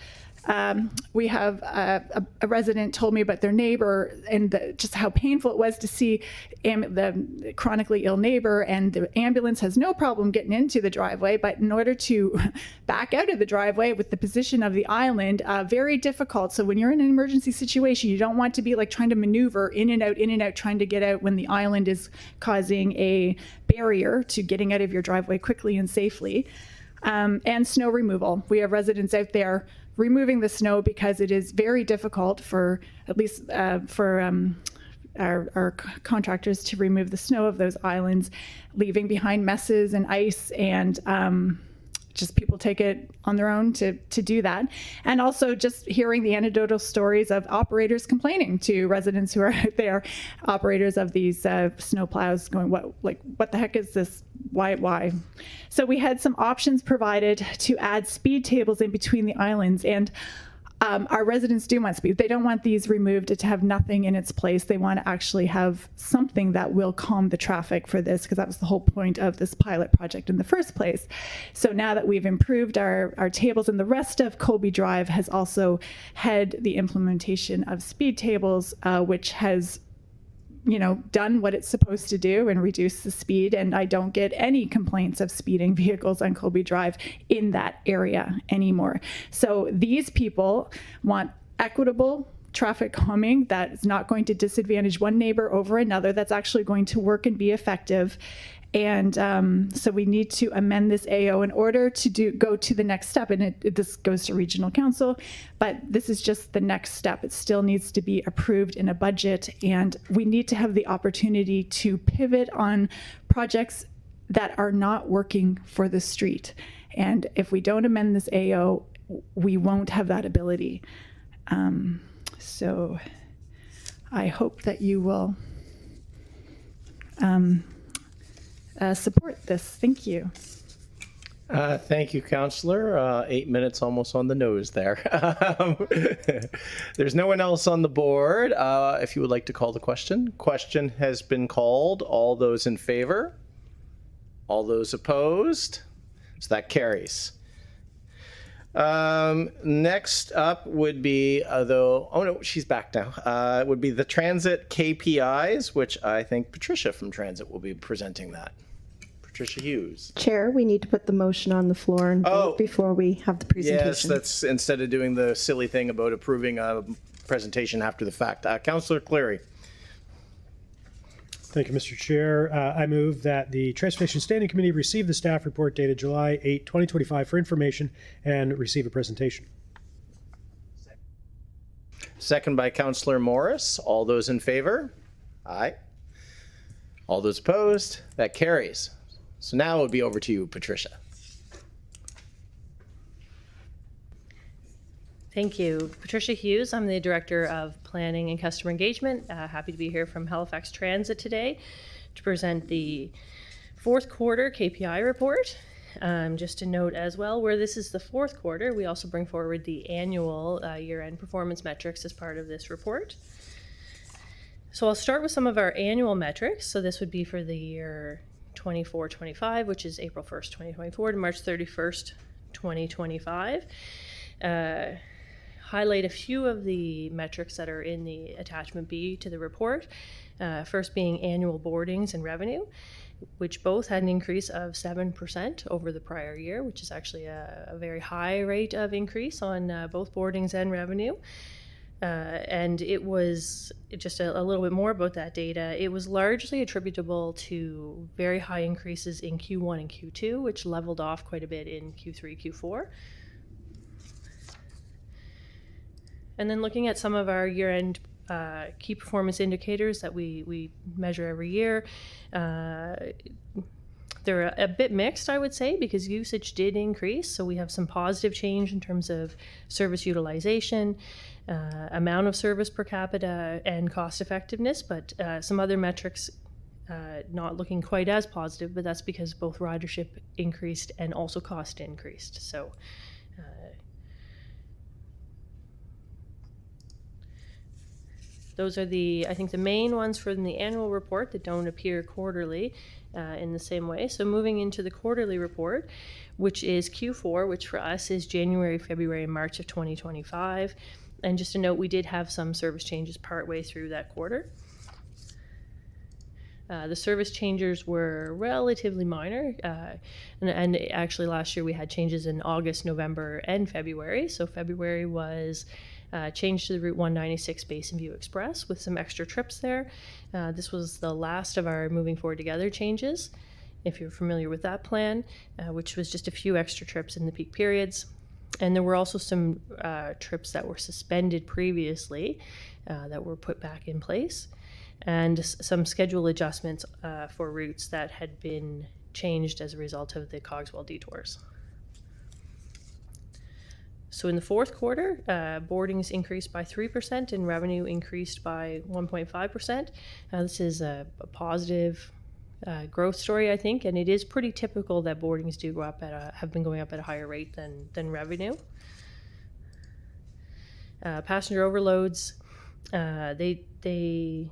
We have a resident told me about their neighbor and just how painful it was to see the chronically ill neighbor, and the ambulance has no problem getting into the driveway, but in order to back out of the driveway with the position of the island, very difficult. So when you're in an emergency situation, you don't want to be like trying to maneuver in and out, trying to get out when the island is causing a barrier to getting out of your driveway quickly and safely. And snow removal. We have residents out there removing the snow because it is very difficult for, at least for our contractors, to remove the snow of those islands, leaving behind messes and ice, and just people take it on their own to do that. And also just hearing the anecdotal stories of operators complaining to residents who are out there, operators of these snow plows, going, what the heck is this? Why? So we had some options provided to add speed tables in between the islands, and our residents do want speed. They don't want these removed to have nothing in its place. They want to actually have something that will calm the traffic for this, because that was the whole point of this pilot project in the first place. So now that we've improved our tables, and the rest of Colby Drive has also had the implementation of speed tables, which has done what it's supposed to do and reduce the speed, and I don't get any complaints of speeding vehicles on Colby Drive in that area anymore. So these people want equitable traffic calming that is not going to disadvantage one neighbor over another, that's actually going to work and be effective. And so we need to amend this AO in order to go to the next step. And this goes to regional council, but this is just the next step. It still needs to be approved in a budget, and we need to have the opportunity to pivot on projects that are not working for the street. And if we don't amend this AO, we won't have that ability. So I hope that you will support this. Thank you. Thank you, Councillor. 8 minutes almost on the nose there. There's no one else on the board. If you would like to call the question. Question has been called. All those in favor? All those opposed? So that carries. Next up would be, oh no, she's back now. Would be the transit KPIs, which I think Patricia from Transit will be presenting that. Patricia Hughes. Chair, we need to put the motion on the floor and vote before we have the presentation. Yes, that's instead of doing the silly thing about approving a presentation after the fact. Councillor Clary. Thank you, Mr. Chair. I move that the Transportation Standing Committee receive the staff report dated July 8, 2025 for information and receive a presentation. Second by Councillor Morris. All those in favor? Aye. All those opposed? That carries. So now it would be over to you, Patricia. Thank you. Patricia Hughes, I'm the Director of Planning and Customer Engagement. Happy to be here from Halifax Transit today to present the fourth quarter KPI report. Just to note as well, where this is the fourth quarter, we also bring forward the annual year-end performance metrics as part of this report. So I'll start with some of our annual metrics. So this would be for the year 24-25, which is April 1st, 2024 to March 31st, 2025. Highlight a few of the metrics that are in the attachment B to the report. First being annual boardings and revenue, which both had an increase of 7% over the prior year, which is actually a very high rate of increase on both boardings and revenue. And it was just a little bit more about that data. It was largely attributable to very high increases in Q1 and Q2, which leveled off quite a bit in Q3, Q4. And then looking at some of our year-end key performance indicators that we measure every year, they're a bit mixed, I would say, because usage did increase. So we have some positive change in terms of service utilization, amount of service per capita, and cost effectiveness, but some other metrics not looking quite as positive, but that's because both ridership increased and also cost increased. So those are I think the main ones from the annual report that don't appear quarterly in the same way. So moving into the quarterly report, which is Q4, which for us is January, February, and March of 2025. And just a note, we did have some service changes partway through that quarter. The service changes were relatively minor, and actually last year we had changes in August, November, and February. So February was changed to the Route 196 Basin View Express with some extra trips there. This was the last of our Moving Forward Together changes, if you're familiar with that plan, which was just a few extra trips in the peak periods. And there were also some trips that were suspended previously that were put back in place, and some schedule adjustments for routes that had been changed as a result of the Cogswell detours. So in the fourth quarter, boardings increased by 3% and revenue increased by 1.5%. This is a positive growth story, I think, and it is pretty typical that boardings do go up have been going up at a higher rate than revenue. Passenger overloads, they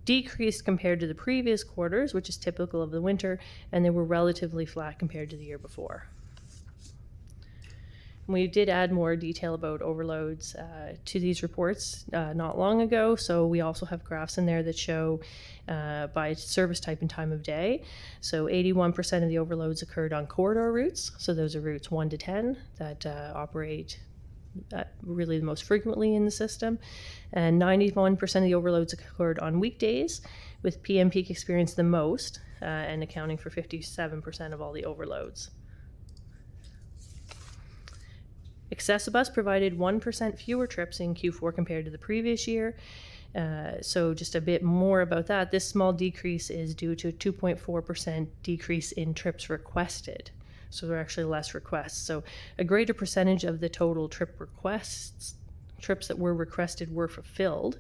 decreased compared to the previous quarters, which is typical of the winter, and they were relatively flat compared to the year before. We did add more detail about overloads to these reports not long ago, so we also have graphs in there that show by service type and time of day. So 81% of the overloads occurred on corridor routes, so those are routes 1 to 10 that operate really the most frequently in the system, and 91% of the overloads occurred on weekdays, with PM peak experience the most and accounting for 57% of all the overloads. Accessibus provided 1% fewer trips in Q4 compared to the previous year. So just a bit more about that. This small decrease is due to a 2.4% decrease in trips requested. So there are actually less requests. So a greater percentage of the total trips that were requested were fulfilled.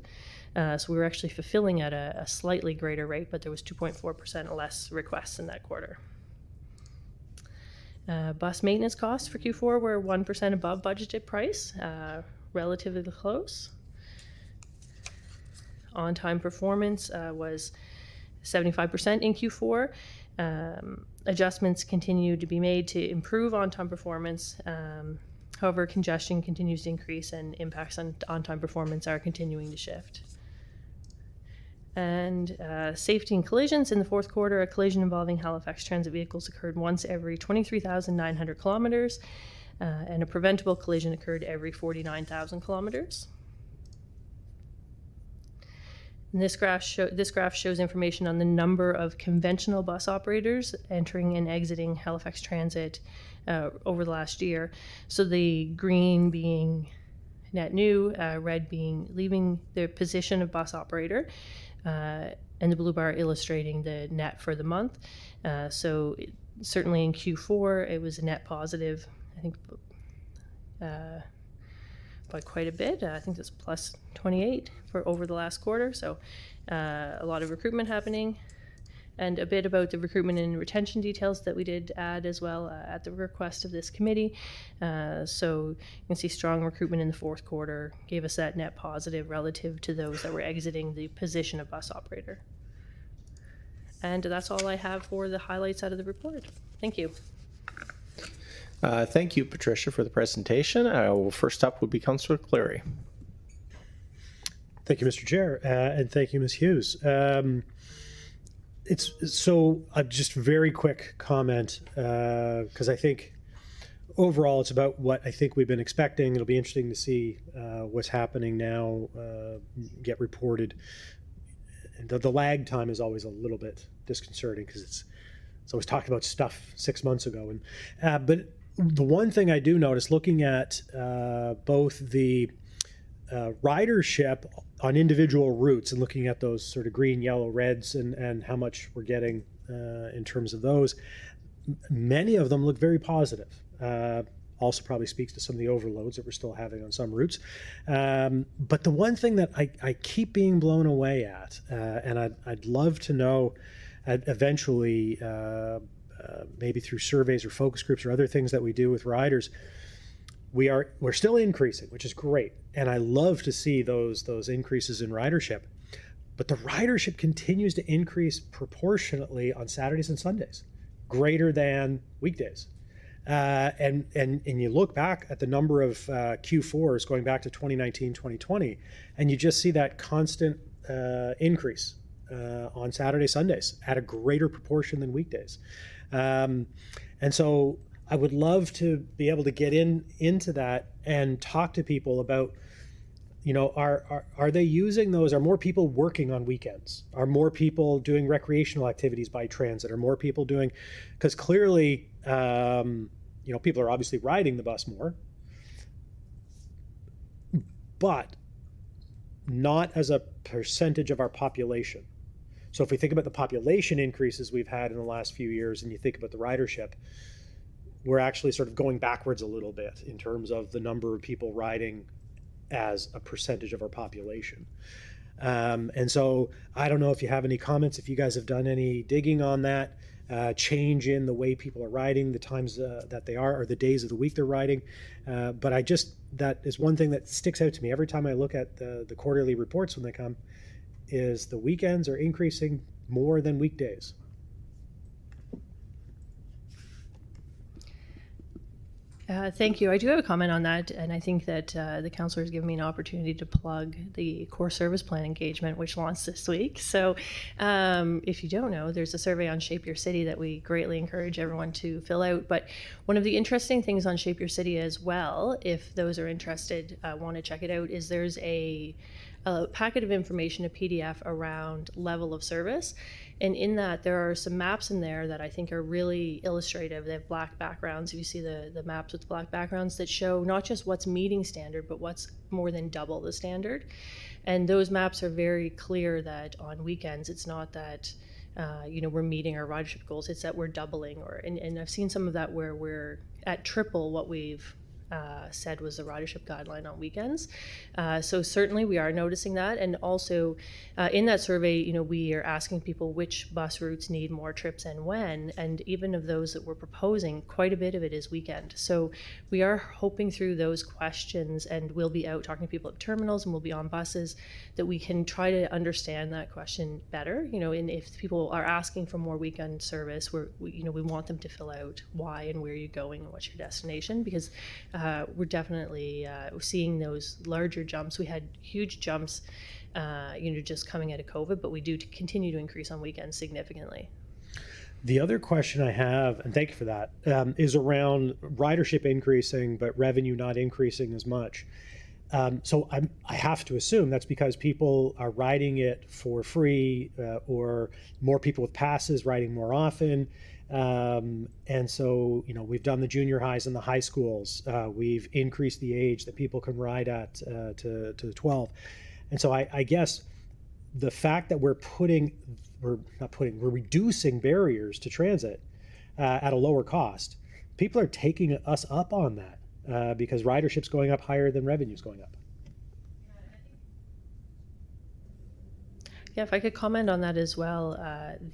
So we were actually fulfilling at a slightly greater rate, but there was 2.4% less requests in that quarter. Bus maintenance costs for Q4 were 1% above budgeted price, relatively close. On-time performance was 75% in Q4. Adjustments continue to be made to improve on-time performance. However, congestion continues to increase and impacts on on-time performance are continuing to shift. And safety and collisions in the fourth quarter, a collision involving Halifax Transit vehicles occurred once every 23,900 kilometers, and a preventable collision occurred every 49,000 kilometers. And this graph shows information on the number of conventional bus operators entering and exiting Halifax Transit over the last year. So the green being net new, red being leaving the position of bus operator, and the blue bar illustrating the net for the month. Certainly in Q4, it was a net positive, I think, by quite a bit. I think it's plus 28 for over the last quarter. So a lot of recruitment happening. And a bit about the recruitment and retention details that we did add as well at the request of this committee. So you can see strong recruitment in the fourth quarter gave us that net positive relative to those that were exiting the position of bus operator. And that's all I have for the highlights out of the report. Thank you. Thank you, Patricia, for the presentation. First up would be Councillor Cleary. Thank you, Mr. Chair, and thank you, Ms. Hughes. Just very quick comment, because I think overall it's about what I think we've been expecting. It'll be interesting to see what's happening now get reported. And the lag time is always a little bit disconcerting because it's always talking about stuff 6 months ago. But the one thing I do notice, looking at both the ridership on individual routes and looking at those sort of green, yellow, reds and how much we're getting in terms of those, many of them look very positive. Also probably speaks to some of the overloads that we're still having on some routes. But the one thing that I keep being blown away at, and I'd love to know eventually, maybe through surveys or focus groups or other things that we do with riders, we're still increasing, which is great. And I love to see those increases in ridership. But the ridership continues to increase proportionately on Saturdays and Sundays, greater than weekdays. And you look back at the number of Q4s going back to 2019, 2020, and you just see that constant increase on Saturday, Sundays at a greater proportion than weekdays. And so I would love to be able to get into that and talk to people about, are they using those? Are more people working on weekends? Are more people doing recreational activities by transit? Are more people doing, because clearly, people are obviously riding the bus more, but not as a percentage of our population. So if we think about the population increases we've had in the last few years and you think about the ridership, we're actually sort of going backwards a little bit in terms of the number of people riding as a percentage of our population. And so I don't know if you have any comments, if you guys have done any digging on that, change in the way people are riding, the times that they are, or the days of the week they're riding. But that is one thing that sticks out to me every time I look at the quarterly reports when they come, is the weekends are increasing more than weekdays. Thank you. I do have a comment on that, and I think that the councillor has given me an opportunity to plug the core service plan engagement, which launched this week. So if you don't know, there's a survey on Shape Your City that we greatly encourage everyone to fill out. But one of the interesting things on Shape Your City as well, if those are interested, want to check it out, is there's a packet of information, a PDF around level of service. And in that, there are some maps in there that I think are really illustrative. They have black backgrounds. If you see the maps with black backgrounds that show not just what's meeting standard, but what's more than double the standard. And those maps are very clear that on weekends, it's not that we're meeting our ridership goals, it's that we're doubling. And I've seen some of that where we're at triple what we've said was the ridership guideline on weekends. So certainly we are noticing that. And also in that survey, we are asking people which bus routes need more trips and when. And even of those that we're proposing, quite a bit of it is weekend. So we are hoping through those questions, and we'll be out talking to people at terminals and we'll be on buses, that we can try to understand that question better. And if people are asking for more weekend service, we want them to fill out why and where you're going and what's your destination, because we're definitely seeing those larger jumps. We had huge jumps, just coming out of COVID, but we do continue to increase on weekends significantly. The other question I have, and thank you for that, is around ridership increasing, but revenue not increasing as much. So I have to assume that's because people are riding it for free, or more people with passes riding more often. And so, you know, we've done the junior highs and the high schools. We've increased the age that people can ride at to 12. And so I guess the fact that we're reducing barriers to transit at a lower cost, people are taking us up on that because ridership's going up higher than revenue's going up. Yeah, if I could comment on that as well,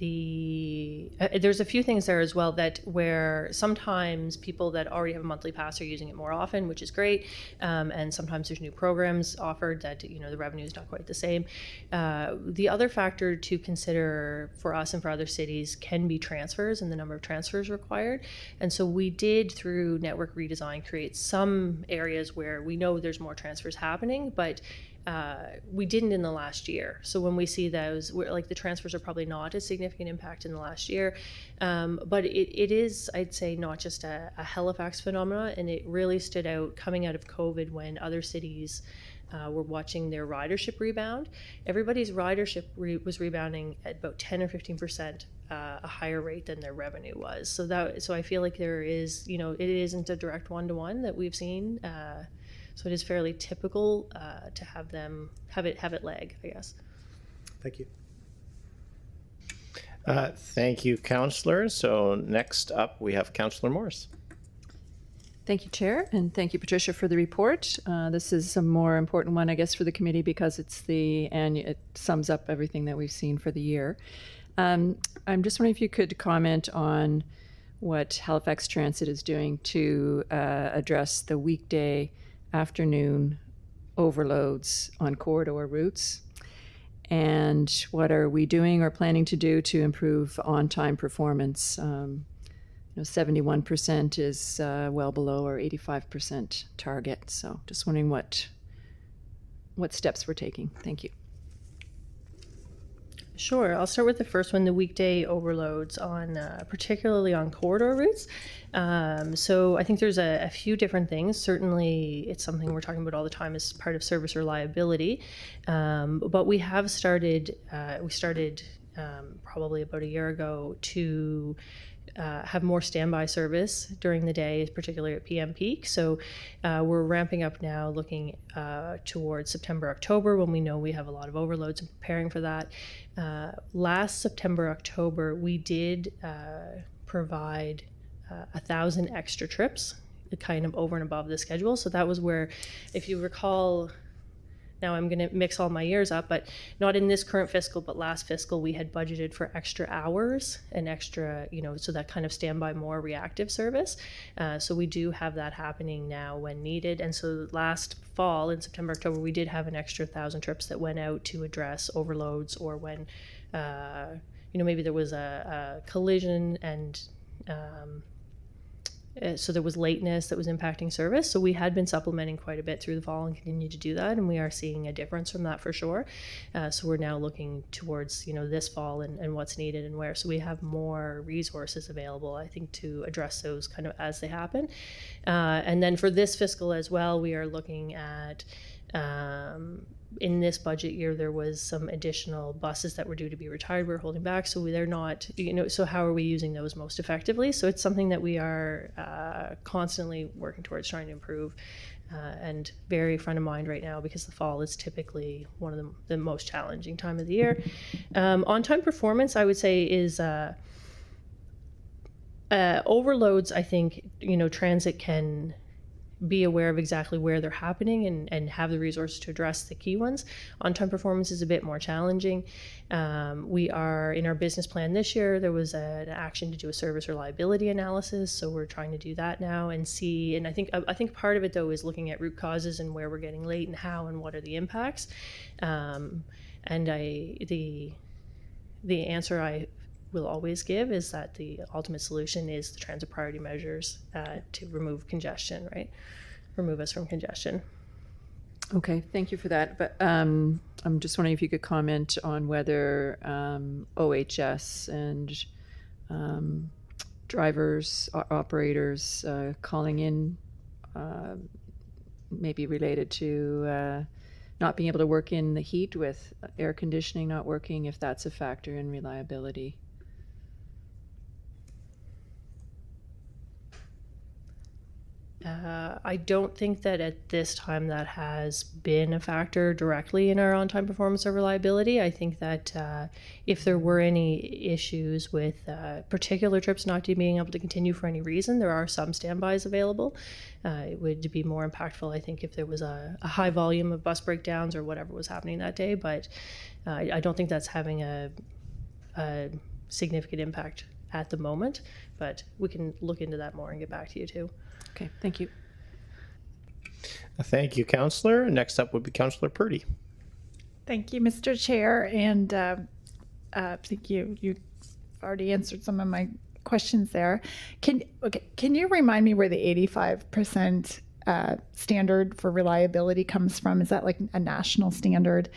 there's a few things there as well that where sometimes people that already have a monthly pass are using it more often, which is great, and sometimes there's new programs offered that, you know, the revenue is not quite the same. The other factor to consider for us and for other cities can be transfers and the number of transfers required. And so we did, through network redesign, create some areas where we know there's more transfers happening, but we didn't in the last year. So when we see those, like the transfers are probably not a significant impact in the last year, but it is, I'd say, not just a Halifax phenomenon, and it really stood out coming out of COVID when other cities were watching their ridership rebound. Everybody's ridership was rebounding at about 10 or 15% a higher rate than their revenue was. So I feel like there is, you know, it isn't a direct one-to-one that we've seen. So it is fairly typical to have them have it lag, I guess. Thank you. Thank you, Councillor. So next up, we have Councillor Morris. Thank you, Chair, and thank you, Patricia, for the report. This is a more important one, I guess, for the committee because it sums up everything that we've seen for the year. I'm just wondering if you could comment on what Halifax Transit is doing to address the weekday afternoon overloads on corridor routes, and what are we doing or planning to do to improve on-time performance? You know, 71% is well below our 85% target. So just wondering what steps we're taking. Thank you. Sure. I'll start with the first one, the weekday overloads on particularly on corridor routes. So I think there's a few different things. Certainly it's something we're talking about all the time as part of service reliability. But we have started, probably about a year ago to have more standby service during the day, particularly at PM peak. So we're ramping up now, looking towards September, October, when we know we have a lot of overloads and preparing for that. Last September, October, we did provide 1,000 extra trips, kind of over and above the schedule. So that was where, if you recall, now I'm going to mix all my years up, but not in this current fiscal, but last fiscal, we had budgeted for extra hours and extra, you know, so that kind of standby, more reactive service. So we do have that happening now when needed. And so last fall, in September, October, we did have an extra 1,000 trips that went out to address overloads, or when, you know, maybe there was a collision and so there was lateness that was impacting service. So we had been supplementing quite a bit through the fall and continue to do that, and we are seeing a difference from that for sure. So we're now looking towards, you know, this fall and what's needed and where. So we have more resources available, I think, to address those kind of as they happen. And then for this fiscal as well, we are looking at in this budget year, there was some additional buses that were due to be retired. We're holding back, so they're not, you know, so how are we using those most effectively? So it's something that we are constantly working towards trying to improve, and very front of mind right now, because the fall is typically one of the most challenging time of the year. On-time performance, I would say, is overloads. I think, you know, transit can be aware of exactly where they're happening and have the resources to address the key ones. On-time performance is a bit more challenging. We are, in our business plan this year, there was an action to do a service reliability analysis, so we're trying to do that now and see, and I think part of it though is looking at root causes and where we're getting late and how and what are the impacts. And the answer I will always give is that the ultimate solution is the transit priority measures to remove congestion, right? Remove us from congestion. Okay, thank you for that. But I'm just wondering if you could comment on whether OHS and drivers, operators calling in may be related to not being able to work in the heat with air conditioning not working, if that's a factor in reliability. I don't think that at this time that has been a factor directly in our on-time performance or reliability. I think that if there were any issues with particular trips not being able to continue for any reason, there are some standbys available. It would be more impactful, I think, if there was a high volume of bus breakdowns or whatever was happening that day, but I don't think that's having a significant impact at the moment, but we can look into that more and get back to you too. Okay, thank you. Thank you, Councillor. Next up would be Councillor Purdy. Thank you, Mr. Chair, and thank you. You already answered some of my questions there. Can you remind me where the 85% standard for reliability comes from? Is that like a national standard?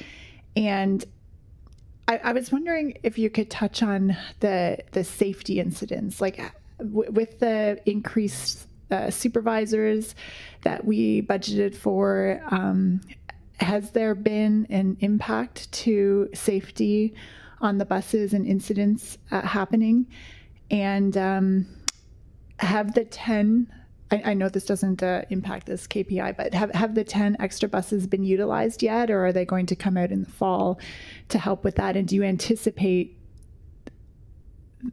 And I was wondering if you could touch on the safety incidents, like with the increased supervisors that we budgeted for. Has there been an impact to safety on the buses and incidents happening? And have the 10, I know this doesn't impact this KPI, but have the 10 extra buses been utilized yet, or are they going to come out in the fall to help with that? And do you anticipate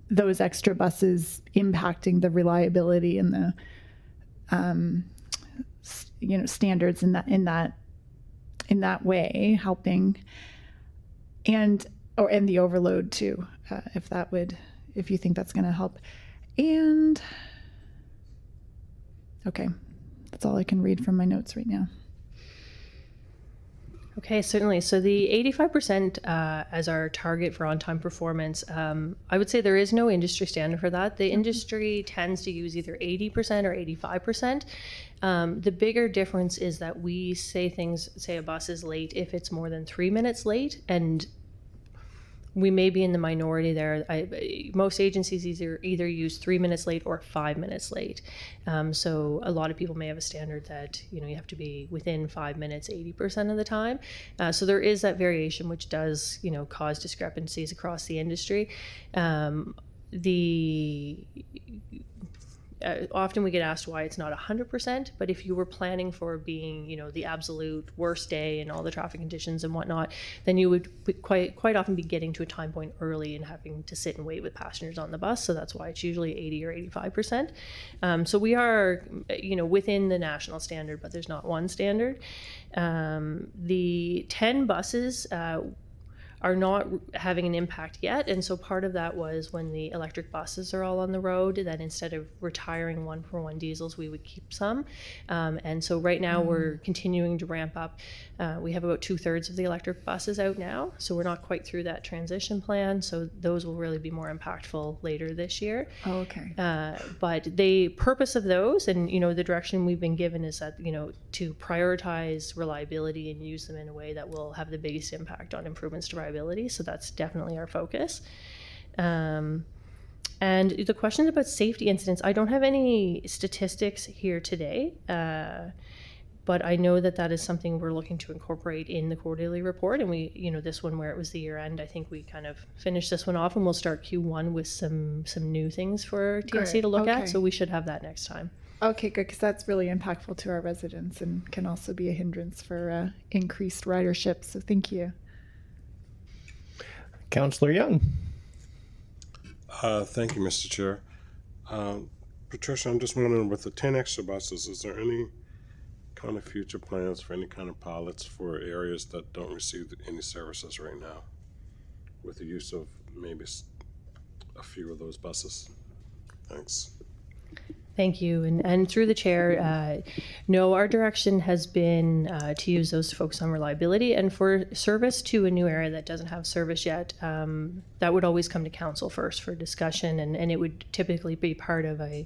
those extra buses impacting the reliability and the standards in that way, helping, and the overload too, if you think that's going to help. And okay, that's all I can read from my notes right now. Okay, certainly. So the 85% as our target for on-time performance, I would say there is no industry standard for that. The industry tends to use either 80% or 85%. The bigger difference is that we say a bus is late if it's more than 3 minutes late, and we may be in the minority there. Most agencies either use 3 minutes late or 5 minutes late. So a lot of people may have a standard that you have to be within 5 minutes 80% of the time. So there is that variation, which does cause discrepancies across the industry. Often we get asked why it's not 100%, but if you were planning for being, the absolute worst day and all the traffic conditions and whatnot, then you would quite often be getting to a time point early and having to sit and wait with passengers on the bus. So that's why it's usually 80 or 85%. So we are, within the national standard, but there's not one standard. The 10 buses are not having an impact yet. And so part of that was when the electric buses are all on the road, that instead of retiring 1-for-1 diesels, we would keep some. And so right now we're continuing to ramp up. We have about 2/3 of the electric buses out now. So we're not quite through that transition plan. So those will really be more impactful later this year. Oh, okay. But the purpose of those and, the direction we've been given is that, to prioritize reliability and use them in a way that will have the biggest impact on improvements to reliability. So that's definitely our focus. And the question about safety incidents, I don't have any statistics here today, but I know that is something we're looking to incorporate in the quarterly report. And we, this one where it was the year end, I think we kind of finished this one off, and we'll start Q1 with some new things for TSC to look at. So we should have that next time. Okay, good, because that's really impactful to our residents and can also be a hindrance for increased ridership. So thank you. Councillor Young. Thank you, Mr. Chair. Patricia, I'm just wondering, with the 10 extra buses, is there any kind of future plans for any kind of pilots for areas that don't receive any services right now, with the use of maybe a few of those buses? Thanks. Thank you. And through the chair, no, our direction has been to use those to focus on reliability, and for service to a new area that doesn't have service yet, that would always come to council first for discussion, and it would typically be part of a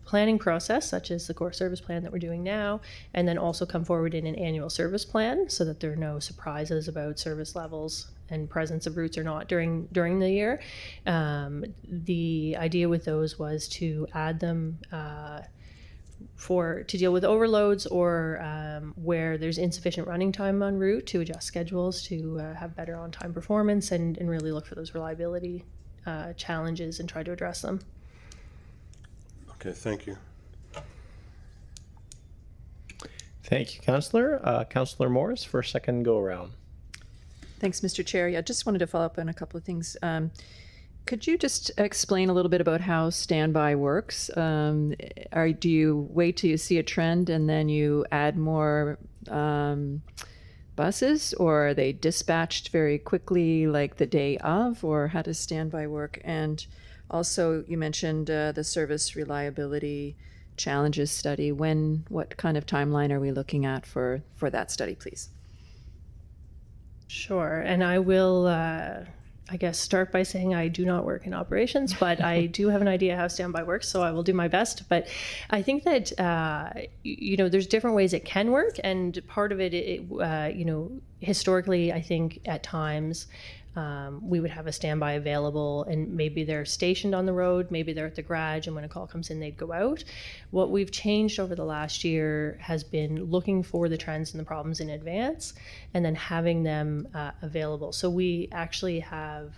planning process, such as the core service plan that we're doing now, and then also come forward in an annual service plan so that there are no surprises about service levels and presence of routes or not during the year. The idea with those was to add them to deal with overloads or where there's insufficient running time en route, to adjust schedules to have better on-time performance and really look for those reliability challenges and try to address them. Okay, thank you. Thank you, Councillor. Councillor Morris for a second go around. Thanks, Mr. Chair. Yeah, just wanted to follow up on a couple of things. Could you just explain a little bit about how standby works? Do you wait till you see a trend and then you add more buses, or are they dispatched very quickly, like the day of, or how does standby work? And also, you mentioned the service reliability challenges study. What kind of timeline are we looking at for that study, please? Sure. And I will, I guess, start by saying I do not work in operations, but I do have an idea how standby works, so I will do my best. But I think that, there's different ways it can work. And part of it, historically, I think at times, we would have a standby available, and maybe they're stationed on the road, maybe they're at the garage, and when a call comes in, they'd go out. What we've changed over the last year has been looking for the trends and the problems in advance and then having them available. So we actually have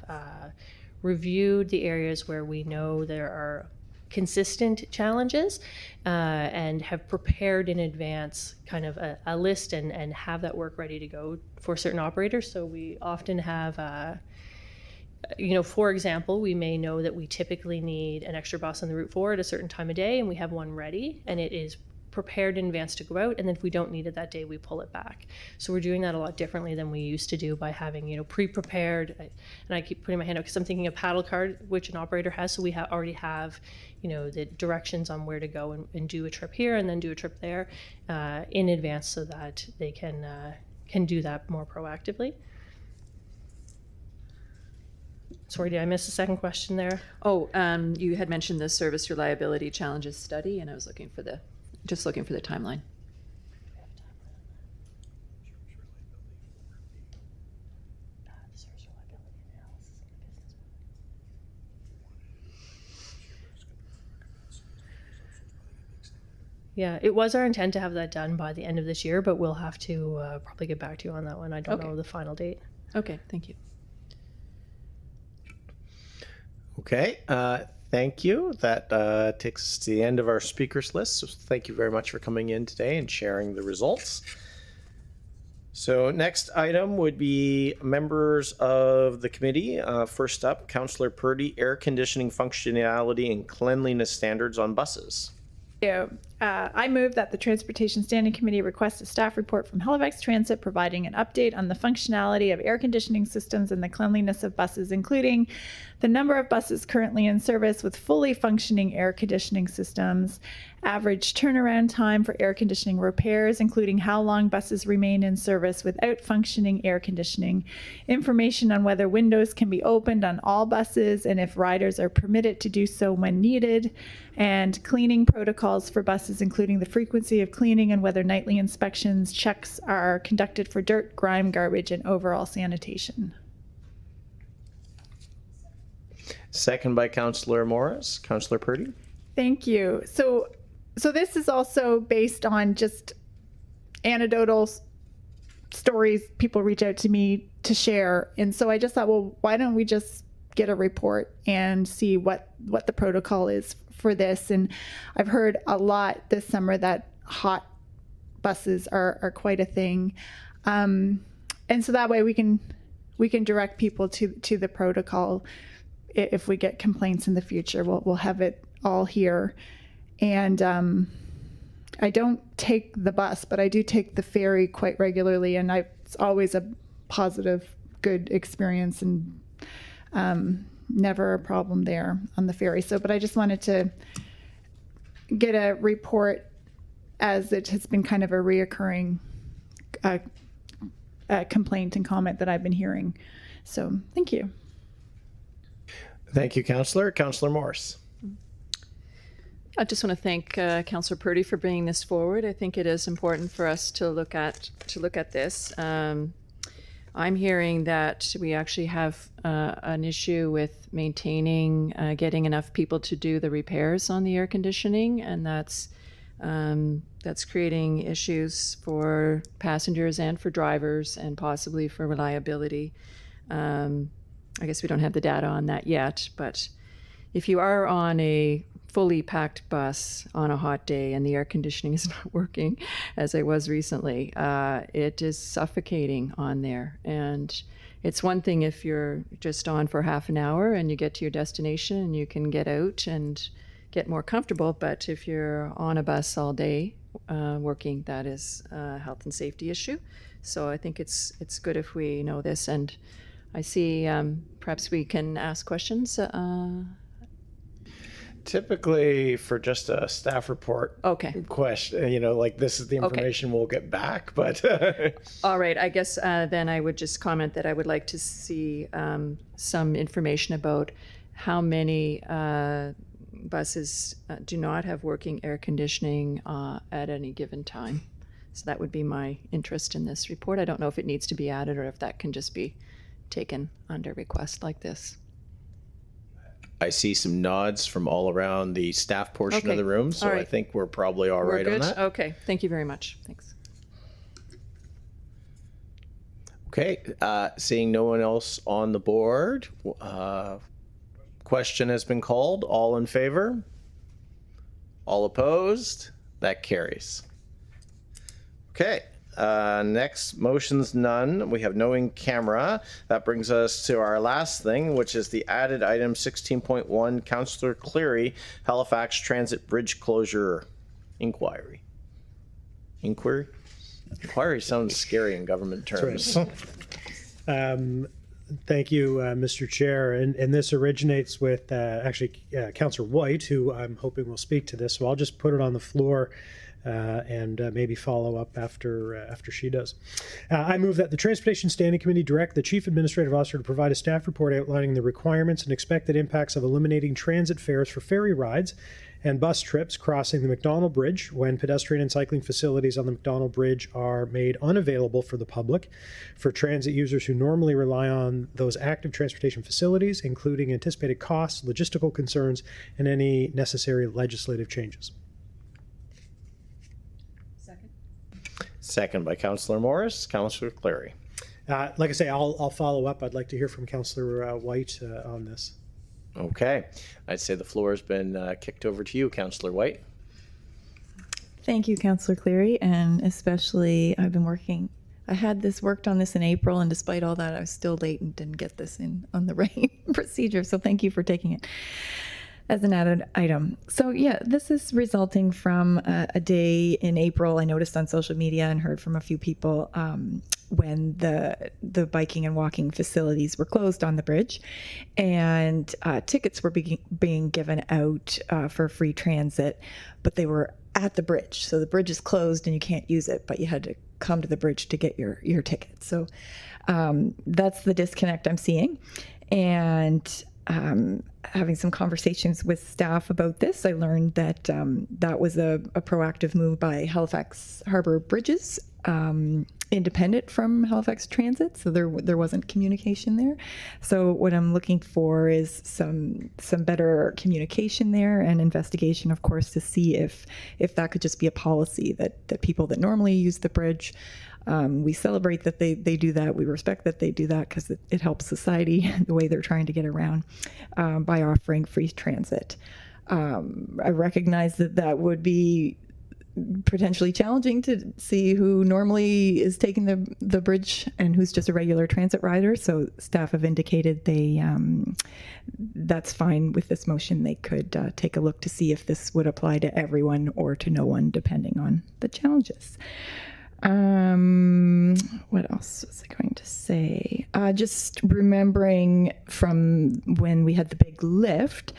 reviewed the areas where we know there are consistent challenges and have prepared in advance kind of a list and have that work ready to go for certain operators. So we often have, for example, we may know that we typically need an extra bus on the Route 4 at a certain time of day, and we have one ready, and it is prepared in advance to go out, and then if we don't need it that day, we pull it back. So we're doing that a lot differently than we used to do by having, pre-prepared, and I keep putting my hand up because I'm thinking a paddle card, which an operator has, so we already have, the directions on where to go and do a trip here and then do a trip there in advance so that they can do that more proactively. Sorry, did I miss the second question there? Oh, you had mentioned the service reliability challenges study, and I was looking for the timeline. Yeah, it was our intent to have that done by the end of this year, but we'll have to probably get back to you on that one. I don't know the final date. Okay, thank you. Okay, thank you. That takes us to the end of our speakers list. So thank you very much for coming in today and sharing the results. So next item would be members of the committee. First up, Councillor Purdy, air conditioning functionality and cleanliness standards on buses. I move that the Transportation Standing Committee request a staff report from Halifax Transit providing an update on the functionality of air conditioning systems and the cleanliness of buses, including the number of buses currently in service with fully functioning air conditioning systems, average turnaround time for air conditioning repairs, including how long buses remain in service without functioning air conditioning, information on whether windows can be opened on all buses and if riders are permitted to do so when needed, and cleaning protocols for buses, including the frequency of cleaning and whether nightly inspections checks are conducted for dirt, grime, garbage, and overall sanitation. Second by Councillor Morris. Councillor Purdy. Thank you. So this is also based on just anecdotal stories people reach out to me to share. And so I just thought, well, why don't we just get a report and see what the protocol is for this? And I've heard a lot this summer that hot buses are quite a thing. And so that way we can direct people to the protocol. If we get complaints in the future, we'll have it all here. And I don't take the bus, but I do take the ferry quite regularly, and it's always a positive, good experience, and never a problem there on the ferry. But I just wanted to get a report, as it has been kind of a reoccurring complaint and comment that I've been hearing. So thank you. Thank you, Councillor. Councillor Morris. I just want to thank Councillor Purdy for bringing this forward. I think it is important for us to look at this. I'm hearing that we actually have an issue with maintaining, getting enough people to do the repairs on the air conditioning, and that's creating issues for passengers and for drivers, and possibly for reliability. I guess we don't have the data on that yet, but if you are on a fully packed bus on a hot day and the air conditioning is not working, as I was recently, it is suffocating on there. And it's one thing if you're just on for half an hour and you get to your destination and you can get out and get more comfortable, but if you're on a bus all day working, that is a health and safety issue. So I think it's good if we know this. And I see perhaps we can ask questions. Typically, for just a staff report Okay. question, like this is the information we'll get back, but All right. I guess then I would just comment that I would like to see some information about how many buses do not have working air conditioning at any given time. So that would be my interest in this report. I don't know if it needs to be added or if that can just be taken under request like this. I see some nods from all around the staff portion Okay. of the room, so All I right. think we're probably all We're right good? on that. Okay. Thank you very much. Thanks. Okay, seeing no one else on the board, question has been called. All in favor? All opposed? That carries. Okay, next, motions none. We have no in camera. That brings us to our last thing, which is the added item 16.1, Councillor Cleary, Halifax Transit Bridge Closure Inquiry. Inquiry? Inquiry sounds scary in government terms. Thank you, Mr. Chair. And this originates with Councillor White, who I'm hoping will speak to this. So I'll just put it on the floor and maybe follow up after she does. I move that the Transportation Standing Committee direct the Chief Administrative Officer to provide a staff report outlining the requirements and expected impacts of eliminating transit fares for ferry rides and bus trips crossing the Macdonald Bridge when pedestrian and cycling facilities on the Macdonald Bridge are made unavailable for the public for transit users who normally rely on those active transportation facilities, including anticipated costs, logistical concerns, and any necessary legislative changes. Second by Councillor Morris. Councillor Cleary. Like I say, I'll follow up. I'd like to hear from Councillor White on this. Okay, I'd say the floor has been kicked over to you, Councillor White. Thank you, Councillor Cleary, and especially I had this worked on this in April, and despite all that, I was still late and didn't get this in on the right procedure. So thank you for taking it as an added item. So yeah, this is resulting from a day in April I noticed on social media and heard from a few people when the biking and walking facilities were closed on the bridge, and tickets were being given out for free transit, but they were at the bridge. So the bridge is closed and you can't use it, but you had to come to the bridge to get your ticket. So that's the disconnect I'm seeing. And having some conversations with staff about this, I learned that that was a proactive move by Halifax Harbour Bridges, independent from Halifax Transit, so there wasn't communication there. So what I'm looking for is some better communication there and investigation, of course, to see if that could just be a policy that people that normally use the bridge, we celebrate that they do that. We respect that they do that because it helps society the way they're trying to get around by offering free transit. I recognize that would be potentially challenging to see who normally is taking the bridge and who's just a regular transit rider. So staff have indicated that's fine with this motion. They could take a look to see if this would apply to everyone or to no one, depending on the challenges. What else was I going to say? Just remembering from when we had the big lift,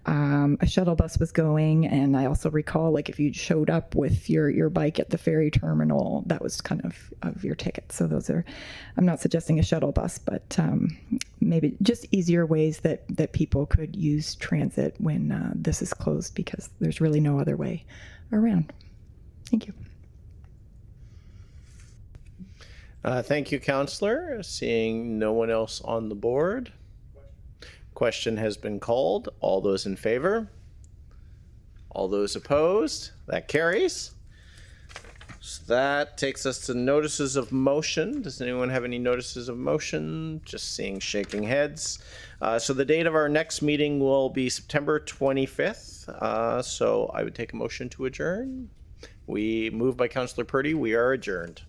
a shuttle bus was going, and I also recall, like, if you showed up with your bike at the ferry terminal, that was kind of your ticket. So those are, I'm not suggesting a shuttle bus, but maybe just easier ways that people could use transit when this is closed, because there's really no other way around. Thank you. Thank you, Councillor. Seeing no one else on the board. Question has been called. All those in favor? All those opposed? That carries. So that takes us to notices of motion. Does anyone have any notices of motion? Just seeing shaking heads. So the date of our next meeting will be September 25th. So I would take a motion to adjourn. We moved by Councillor Purdy. We are adjourned.